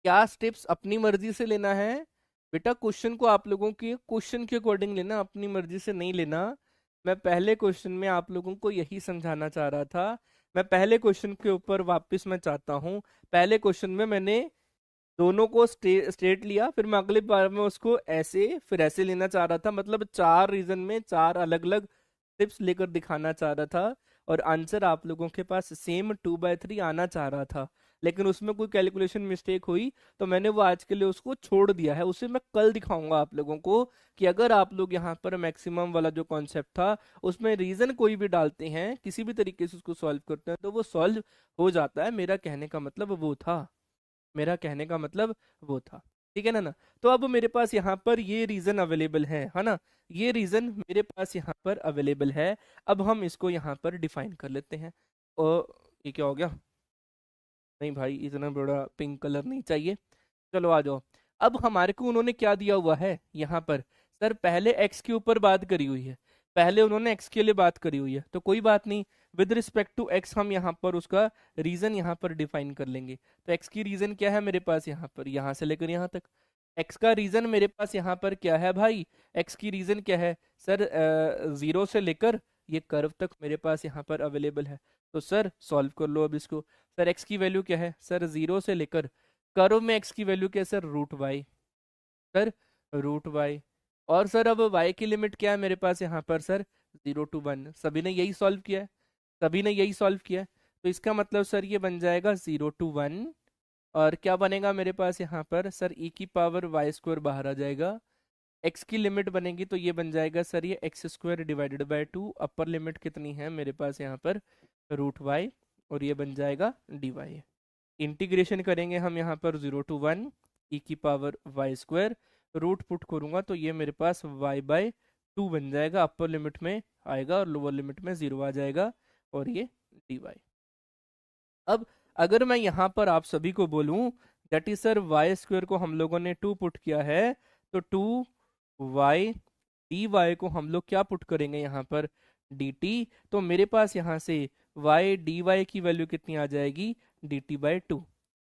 क्या स्टेप्स अपनी मर्जी से लेना है? बेटा क्वेश्चन को आप लोगों के क्वेश्चन के अकॉर्डिंग लेना, अपनी मर्जी से नहीं लेना। मैं पहले क्वेश्चन में आप लोगों को यही समझाना चाह रहा था। मैं पहले क्वेश्चन के ऊपर वापस मैं चाहता हूँ। पहले क्वेश्चन में मैंने दोनों को स्ट्रेट लिया, फिर मैं अगले बार में उसको ऐसे फिर ऐसे लेना चाह रहा था। मतलब चार रीजन में चार अलग अलग टिप्स लेकर दिखाना चाह रहा था और आंसर आप लोगों के पास सेम 2/3 आना चाह रहा था। लेकिन उसमें कोई कैलकुलेशन मिस्टेक हुई तो मैंने वो आज के लिए उसको छोड़ दिया है। उसे मैं कल दिखाऊंगा आप लोगों को कि अगर आप लोग यहाँ पर मैक्सिमम वाला जो कॉन्सेप्ट था उसमें रीजन कोई भी डालते हैं, किसी भी तरीके से उसको सॉल्व करते हैं तो वो सॉल्व हो जाता है। मेरा कहने का मतलब वो था। मेरा कहने का मतलब वो था। ठीक है ना? तो अब मेरे पास यहाँ पर ये रीजन अवेलेबल है ना? ये रीजन मेरे पास यहाँ पर अवेलेबल है। अब हम इसको यहाँ पर डिफाइन कर लेते हैं। और ये क्या हो गया? नहीं भाई, इतना बड़ा पिंक कलर नहीं चाहिए। चलो आ जाओ। अब हमारे को उन्होंने क्या दिया हुआ है यहाँ पर? सर पहले एक्स के ऊपर बात करी हुई है, पहले उन्होंने एक्स के लिए बात करी हुई है, तो कोई बात नहीं। विद रिस्पेक्ट टू एक्स हम यहाँ पर उसका रीजन यहाँ पर डिफाइन कर लेंगे। तो एक्स की रीजन क्या है मेरे पास यहाँ पर? यहाँ से लेकर यहाँ तक एक्स का रीजन मेरे पास यहाँ पर क्या है भाई? एक्स की रीजन क्या है सर? 0 से लेकर ये कर्व तक मेरे पास यहाँ पर अवेलेबल है। तो सर सॉल्व कर लो अब इसको। सर एक्स की वैल्यू क्या है सर? 0 से लेकर कर्व में एक्स की वैल्यू क्या है सर? √y। Sir √y। और सर अब y की लिमिट क्या है मेरे पास यहाँ पर सर? 0 to 1। सभी ने यही सॉल्व किया है, सभी ने यही सॉल्व किया है। तो इसका मतलब सर ये बन जाएगा 0 to 1। और क्या बनेगा मेरे पास यहाँ पर सर? e की पावर वाई स्क्वायर बाहर आ जाएगा। x की लिमिट बनेगी तो ये बन जाएगा सर ये x square divided by 2। Upper limit कितनी है मेरे पास यहाँ पर? √y। और ये बन जाएगा dy। इंटीग्रेशन करेंगे हम यहाँ पर 0 to 1 e की power y square. Root put करूंगा तो ये मेरे पास y/2 2 बन जाएगा, अपर लिमिट में आएगा और लोअर लिमिट में 0 आ जाएगा, और ये dy। अब अगर मैं यहाँ पर आप सभी को बोलूं that is sir y square को हम लोगों ने 2 पुट किया है, तो 2y dy को हम लोग क्या पुट करेंगे यहाँ पर dt, तो मेरे पास यहाँ से y dy की वैल्यू कितनी आ जाएगी dt/2।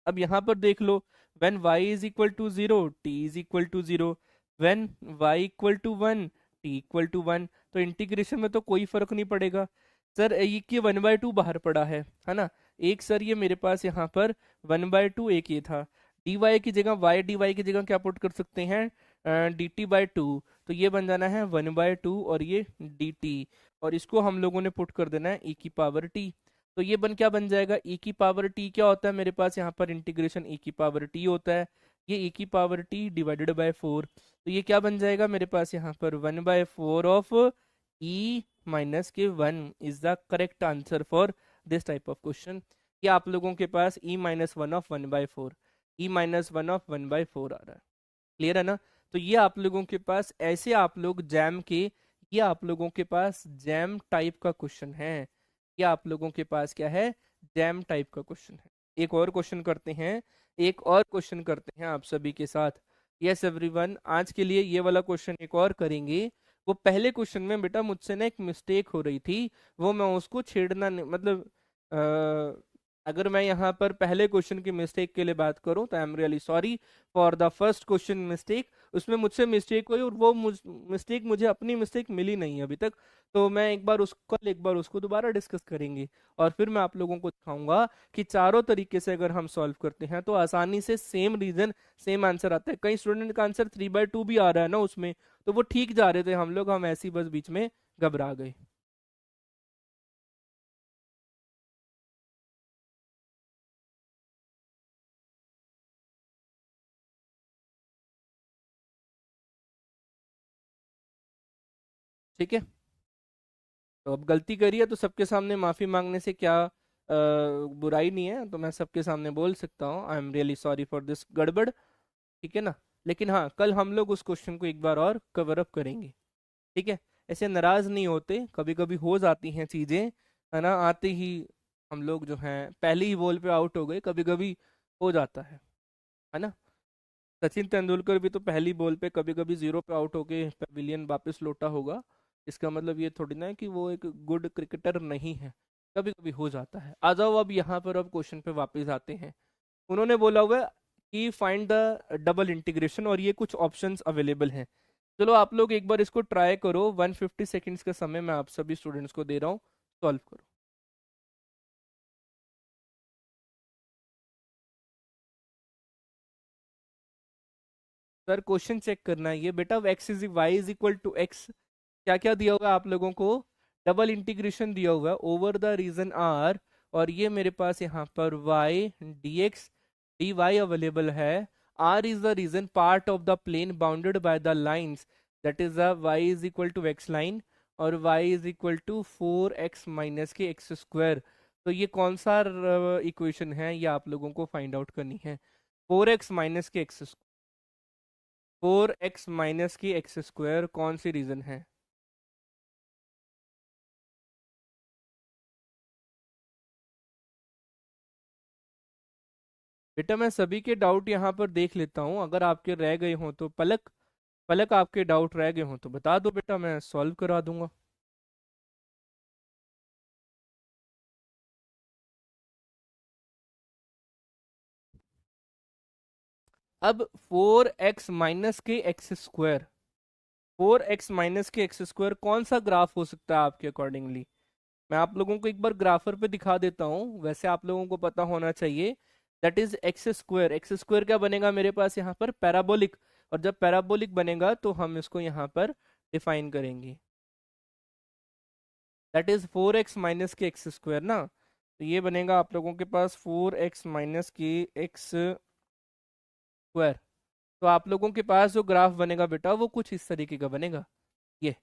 अब यहाँ पर देख लो, when y is equal to 0 t is equal to 0, when y equal to 1 t equal to 1, तो इंटीग्रेशन में तो कोई फर्क नहीं पड़ेगा। सर ये कि 1/2 बाहर पड़ा है ना, एक सर ये मेरे पास यहाँ पर 1/2 एक ये था, dy की जगह y dy की जगह क्या पुट कर सकते हैं dt/2, तो ये बन जाना है 1/2 और ये dt, और इसको हम लोगों ने पुट कर देना है e की पावर t, तो ये क्या बन जाएगा e की पावर t क्या होता है मेरे पास यहाँ पर इंटीग्रेशन e की पावर t होता है, ये e की पावर t डिवाइडेड बाय 4, तो ये क्या बन जाएगा मेरे पास यहाँ पर 1/4 ऑफ e माइनस के 1 is the correct answer for this type of question. ये आप लोगों के पास e-1 ऑफ 1/4, e-1 ऑफ 1/4 आ रहा है, क्लियर है ना। तो ये आप लोगों के पास ऐसे आप लोग जैम के, ये आप लोगों के पास जैम टाइप का क्वेश्चन है, ये आप लोगों के पास क्या है जैम टाइप का क्वेश्चन है। एक और क्वेश्चन करते हैं, एक और क्वेश्चन करते हैं आप सभी के साथ। यस एवरीवन, आज के लिए ये वाला क्वेश्चन एक और करेंगे। वो पहले क्वेश्चन में बेटा मुझसे ना एक मिस्टेक हो रही थी, वो मैं उसको छेड़ना नहीं, मतलब अगर मैं यहाँ पर पहले क्वेश्चन की मिस्टेक के लिए बात करूँ तो I am really sorry for the first question mistake, उसमें मुझसे मिस्टेक हुई और वो मिस्टेक मुझे अपनी मिस्टेक मिली नहीं है अभी तक, तो मैं एक बार उसको दोबारा डिस्कस करेंगे, और फिर मैं आप लोगों को दिखाऊंगा कि चारों तरीके से अगर हम सॉल्व करते हैं तो आसानी से सेम रीजन सेम आंसर आता है। कई स्टूडेंट का आंसर 3/2 भी आ रहा है ना उसमें, तो वो ठीक जा रहे थे हम लोग, हम ऐसी बस बीच में घबरा गए। ठीक है, तो अब गलती करी है तो सबके सामने माफी मांगने से क्या बुराई नहीं है, तो मैं सबके सामने बोल सकता हूँ I am really sorry for this गड़बड़, ठीक है ना। लेकिन हाँ, कल हम लोग उस क्वेश्चन को एक बार और कवर अप करेंगे, ठीक है। ऐसे नाराज नहीं होते, कभी कभी हो जाती हैं चीजें, है ना, आते ही हम लोग जो हैं पहले ही बॉल पे आउट हो गए, कभी कभी हो जाता है ना। सचिन तेंदुलकर भी तो पहली बॉल पे कभी कभी 0 पे आउट होके पवेलियन वापस लौटा होगा, इसका मतलब ये थोड़ी ना है कि वो एक गुड क्रिकेटर नहीं है, कभी कभी हो जाता है। आ जाओ अब यहाँ पर, अब क्वेश्चन पे वापस आते हैं। उन्होंने बोला हुआ है कि फाइंड द डबल इंटीग्रेशन, और ये कुछ ऑप्शंस अवेलेबल हैं। चलो आप लोग एक बार इसको ट्राई करो, 150 सेकेंड्स का समय मैं आप सभी स्टूडेंट्स को दे रहा हूँ, सॉल्व करो। सर क्वेश्चन चेक करना है ये बेटा, x is y is equal to x, क्या क्या दिया हुआ है आप लोगों को, डबल इंटीग्रेशन दिया हुआ है ओवर द रीजन आर, और ये मेरे पास यहाँ पर y dx dy अवेलेबल है, r is the region part of the plane bounded by the lines, that is the y is equal to x line, और y is equal to 4x minus के x square. तो ये कौन सा equation है, ये आप लोगों को फाइंड आउट करनी है। 4x माइनस के एक्स, 4x माइनस की एक्स स्क्वायर कौन सी रीजन है। बेटा मैं सभी के डाउट यहाँ पर देख लेता हूँ, अगर आपके रह गए हों तो पलक, पलक आपके डाउट रह गए हों तो बता दो बेटा, मैं सॉल्व करा दूंगा। अब 4x माइनस के एक्स स्क्वायर, 4x माइनस के एक्स स्क्वायर कौन सा ग्राफ हो सकता है आपके अकॉर्डिंगली। मैं आप लोगों को एक बार ग्राफर पे दिखा देता हूँ, वैसे आप लोगों को पता होना चाहिए, that is x square. X square क्या बनेगा मेरे पास यहाँ पर पैराबोलिक, और जब पैराबोलिक बनेगा तो हम इसको यहाँ पर डिफाइन करेंगे, दैट इज 4x माइनस के एक्स स्क्वायर ना, तो ये बनेगा आप लोगों के पास 4x माइनस के एक्स स्क्वायर। तो आप लोगों के पास जो ग्राफ बनेगा बेटा वो कुछ इस तरीके का बनेगा, ये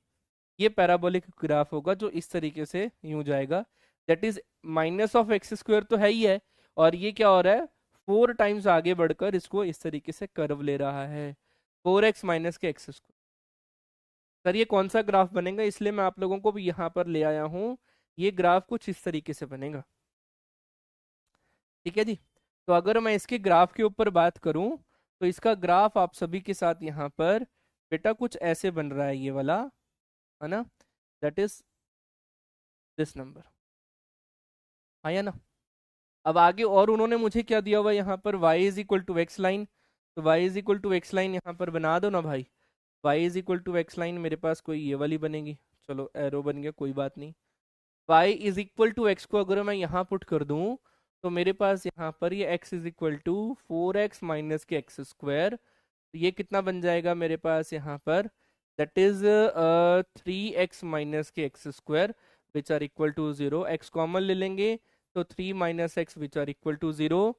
ये पैराबोलिक ग्राफ होगा जो इस तरीके से यूं जाएगा, that is minus of x square तो है ही है, और ये क्या हो रहा है 4 टाइम्स आगे बढ़कर इसको इस तरीके से कर्व ले रहा है, 4x माइनस के एक्स स्क्वायर। सर ये कौन सा ग्राफ बनेगा, इसलिए मैं आप लोगों को भी यहाँ पर ले आया हूँ। ये ग्राफ कुछ इस तरीके से बनेगा, ठीक है जी। तो अगर मैं इसके ग्राफ के ऊपर बात करूं, तो इसका ग्राफ आप सभी के साथ यहाँ पर बेटा कुछ ऐसे बन रहा है, ये वाला, है ना, दैट इज दिस नंबर, है ना। अब आगे और उन्होंने मुझे क्या दिया हुआ है यहाँ पर, y is equal to x line. तो y is equal to x line यहाँ पर बना दो ना भाई। y is equal to x line मेरे पास कोई ये वाली बनेगी, चलो एरो बन गया, कोई बात नहीं। y is equal to x को अगर मैं यहाँ पुट कर दूं, तो मेरे पास यहाँ पर ये x is equal to 4x minus के एक्स स्क्वायर। तो ये कितना बन जाएगा मेरे पास यहाँ पर, दैट इज 3x माइनस के x square which are equal to 0। X common ले लेंगे तो 3 minus x which are equal to 0,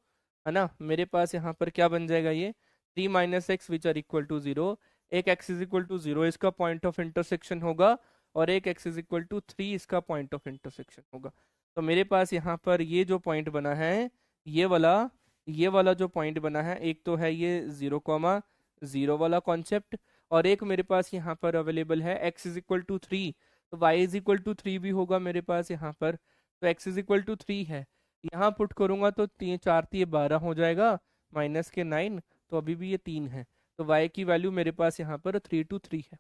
है ना। मेरे पास यहाँ पर क्या बन जाएगा, ये 3 minus x which are equal to 0। एक x इज इक्वल टू 0 इसका पॉइंट ऑफ इंटरसेक्शन होगा, और एक x इज इक्वल टू 3 इसका पॉइंट ऑफ इंटरसेक्शन होगा। तो मेरे पास यहाँ पर ये जो पॉइंट बना है, ये वाला जो पॉइंट बना है, एक तो है ये 0,0 वाला कॉन्सेप्ट, और एक मेरे पास यहाँ पर अवेलेबल है x इज इक्वल टू 3। तो y इज इक्वल टू 3 भी होगा मेरे पास यहाँ पर। तो x इज इक्वल टू 3 है, यहाँ पुट करूंगा तो 3 4 12 हो जाएगा, माइनस के 9, तो अभी भी ये 3 है। तो y की वैल्यू मेरे पास यहाँ पर 3 to 3 है।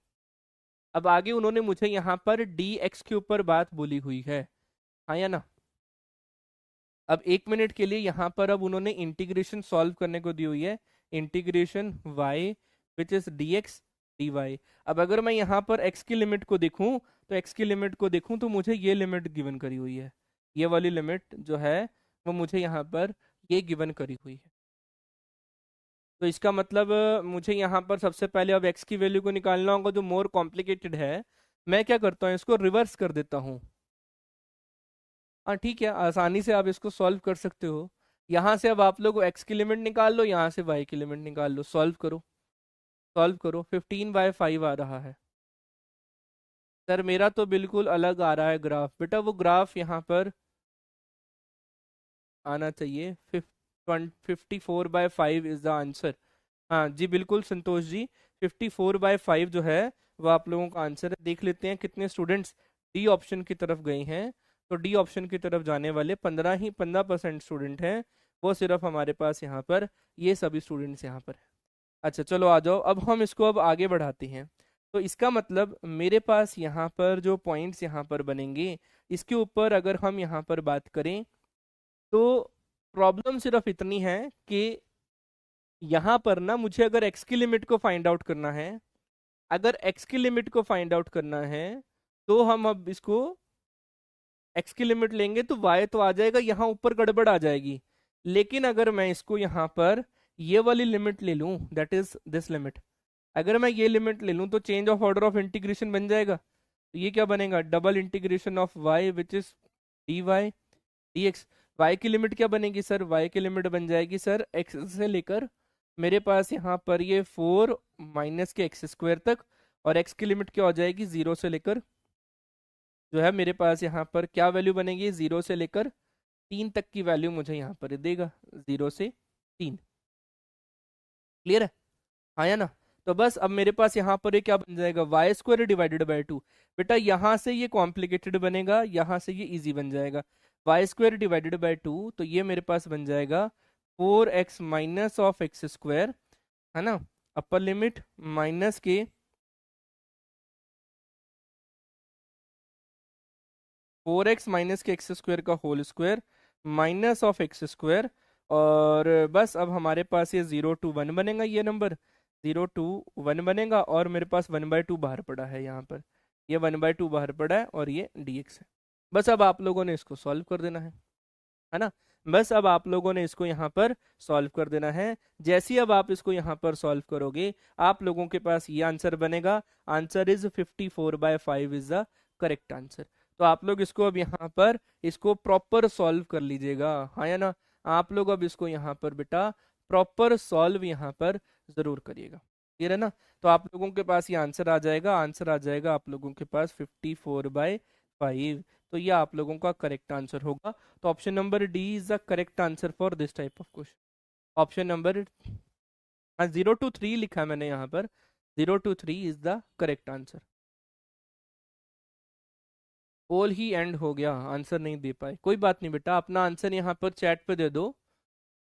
अब आगे उन्होंने मुझे यहाँ पर dx के ऊपर बात बोली हुई है, हाँ या ना। अब 1 मिनट के लिए यहाँ पर अब उन्होंने इंटीग्रेशन सॉल्व करने को दी हुई है, integration y which is dx dy। अब अगर मैं यहाँ पर x की लिमिट को देखूं, तो x की लिमिट को देखूं तो मुझे ये लिमिट गिवन करी हुई है, ये वाली लिमिट जो है वो मुझे यहाँ पर ये गिवन करी हुई है। तो इसका मतलब मुझे यहाँ पर सबसे पहले अब x की वैल्यू को निकालना होगा, जो मोर कॉम्प्लिकेटेड है। मैं क्या करता हूँ, इसको रिवर्स कर देता हूँ। हाँ ठीक है, आसानी से आप इसको सॉल्व कर सकते हो। यहाँ से अब आप लोग x की लिमिट निकाल लो, यहाँ से y की लिमिट निकाल लो, सॉल्व करो, सॉल्व करो। 15/5 आ रहा है। सर मेरा तो बिल्कुल अलग आ रहा है ग्राफ, बेटा वो ग्राफ यहाँ पर आना चाहिए। 54/5 इज द आंसर। हाँ जी बिल्कुल संतोष जी, 54/5 जो है वो आप लोगों का आंसर है। देख लेते हैं कितने स्टूडेंट्स डी ऑप्शन की तरफ गए हैं। तो डी ऑप्शन की तरफ जाने वाले 15% स्टूडेंट हैं, वो सिर्फ हमारे पास यहाँ पर ये सभी स्टूडेंट्स यहाँ पर हैं। अच्छा चलो आ जाओ, अब हम इसको अब आगे बढ़ाते हैं। तो इसका मतलब मेरे पास यहाँ पर जो पॉइंट्स यहाँ पर बनेंगे, इसके ऊपर अगर हम यहाँ पर बात करें, तो प्रॉब्लम सिर्फ इतनी है कि यहाँ पर ना मुझे अगर x की लिमिट को फाइंड आउट करना है, अगर x की लिमिट को फाइंड आउट करना है, तो हम अब इसको x की लिमिट लेंगे तो y तो आ जाएगा, यहाँ ऊपर गड़बड़ आ जाएगी। लेकिन अगर मैं इसको यहाँ पर ये वाली लिमिट ले लूँ, दैट इज दिस लिमिट, अगर मैं ये लिमिट ले लूँ तो change of order of integration बन जाएगा। तो ये क्या बनेगा, double integration of y which is dy dx। y की लिमिट क्या बनेगी सर, y की लिमिट बन जाएगी सर x से लेकर मेरे पास यहाँ पर ये 4 माइनस के एक्स स्क्वायर तक, और x की लिमिट क्या हो जाएगी, 0 से लेकर जो है मेरे पास यहाँ पर क्या वैल्यू बनेगी, 0 से लेकर 3 तक की वैल्यू मुझे यहाँ पर देगा, 0 से 3। क्लियर है, हाँ या ना। तो बस अब मेरे पास यहाँ पर ये क्या बन जाएगा, वाई स्क्वायर डिवाइडेड बाई 2। बेटा यहाँ से ये कॉम्प्लिकेटेड बनेगा, यहाँ से ये इजी बन जाएगा। वाई स्क्वायर डिवाइडेड बाई 2, तो ये मेरे पास बन जाएगा 4x minus of x square, है ना, अपर लिमिट माइनस के 4x माइनस के एक्स स्क्वायर का whole square minus of x square. और बस अब हमारे पास ये 0 to 1 बनेगा, ये नंबर 0 to 1 बनेगा, और मेरे पास 1/2 बाहर पड़ा है यहाँ पर, ये 1/2 बाहर पड़ा है, और ये dx है। बस अब आप लोगों ने इसको सॉल्व कर देना है ना। बस अब आप लोगों ने इसको यहाँ पर सॉल्व कर देना है। जैसे ही अब आप इसको यहाँ पर सॉल्व करोगे, आप लोगों के पास ये आंसर बनेगा। Answer is 54/5 is the correct answer. तो आप लोग इसको अब यहाँ पर इसको प्रॉपर सॉल्व कर लीजिएगा, हाँ या ना। आप लोग अब इसको यहाँ पर बेटा प्रॉपर सॉल्व यहाँ पर जरूर करिएगा, क्लियर है ना। तो आप लोगों के पास ये आंसर आ जाएगा, आंसर आ जाएगा आप लोगों के पास 54/5। तो ये आप लोगों का करेक्ट आंसर होगा। तो option number D is the correct answer for this type of question. Option number, हाँ 0 to 3 लिखा है मैंने यहाँ पर, 0 to 3 is the correct answer. Poll ही एंड हो गया, आंसर नहीं दे पाए, कोई बात नहीं बेटा, अपना आंसर यहाँ पर चैट पे दे दो।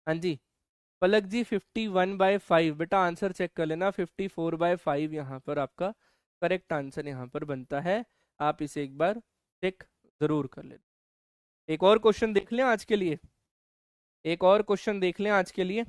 हाँ जी, पलक जी 51/5, बेटा आंसर चेक कर लेना, 54/5 यहाँ पर आपका करेक्ट आंसर यहाँ पर बनता है। आप इसे एक बार चेक जरूर कर लें। एक और क्वेश्चन देख लें आज के लिए, एक और क्वेश्चन देख लें आज के लिए।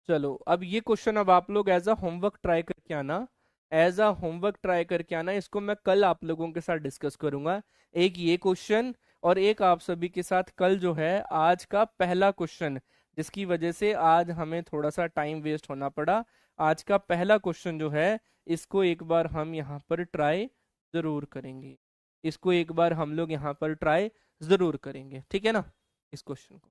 चलो अब ये क्वेश्चन अब आप लोग एज अ होमवर्क ट्राई करके आना, एज अ होमवर्क ट्राई करके आना, इसको मैं कल आप लोगों के साथ डिस्कस करूंगा। एक ये क्वेश्चन और एक आप सभी के साथ कल जो है आज का पहला क्वेश्चन, जिसकी वजह से आज हमें थोड़ा सा टाइम वेस्ट होना पड़ा। आज का पहला क्वेश्चन जो है इसको एक बार हम यहाँ पर ट्राई जरूर करेंगे, इसको एक बार हम लोग यहाँ पर ट्राई जरूर करेंगे, ठीक है ना, इस क्वेश्चन को।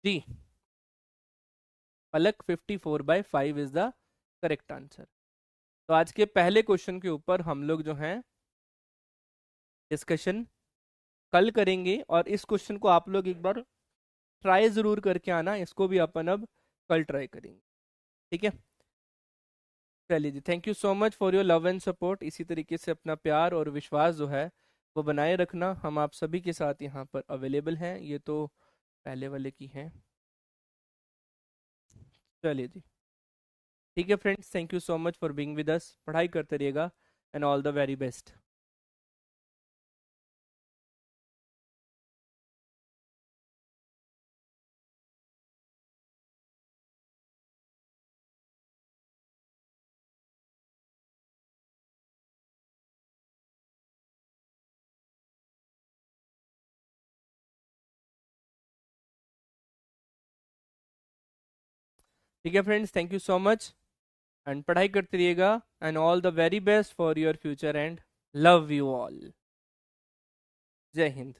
जी, पलक 54/5 इज द करेक्ट आंसर। तो आज के पहले क्वेश्चन के ऊपर हम लोग जो हैं डिस्कशन कल करेंगे, और इस क्वेश्चन को आप लोग एक बार ट्राई जरूर करके आना, इसको भी अपन अब कल ट्राई करेंगे, ठीक है। चलिए जी, thank you so much for your love and support. इसी तरीके से अपना प्यार और विश्वास जो है वो बनाए रखना, हम आप सभी के साथ यहाँ पर अवेलेबल हैं, ये तो पहले वाले की हैं। चलिए जी, ठीक है friends, thank you so much for being with us, पढ़ाई करते रहिएगा and all the very best. ठीक है friends, thank you so much and पढ़ाई करते रहिएगा and all the very best for your future and love you all. जय हिंद।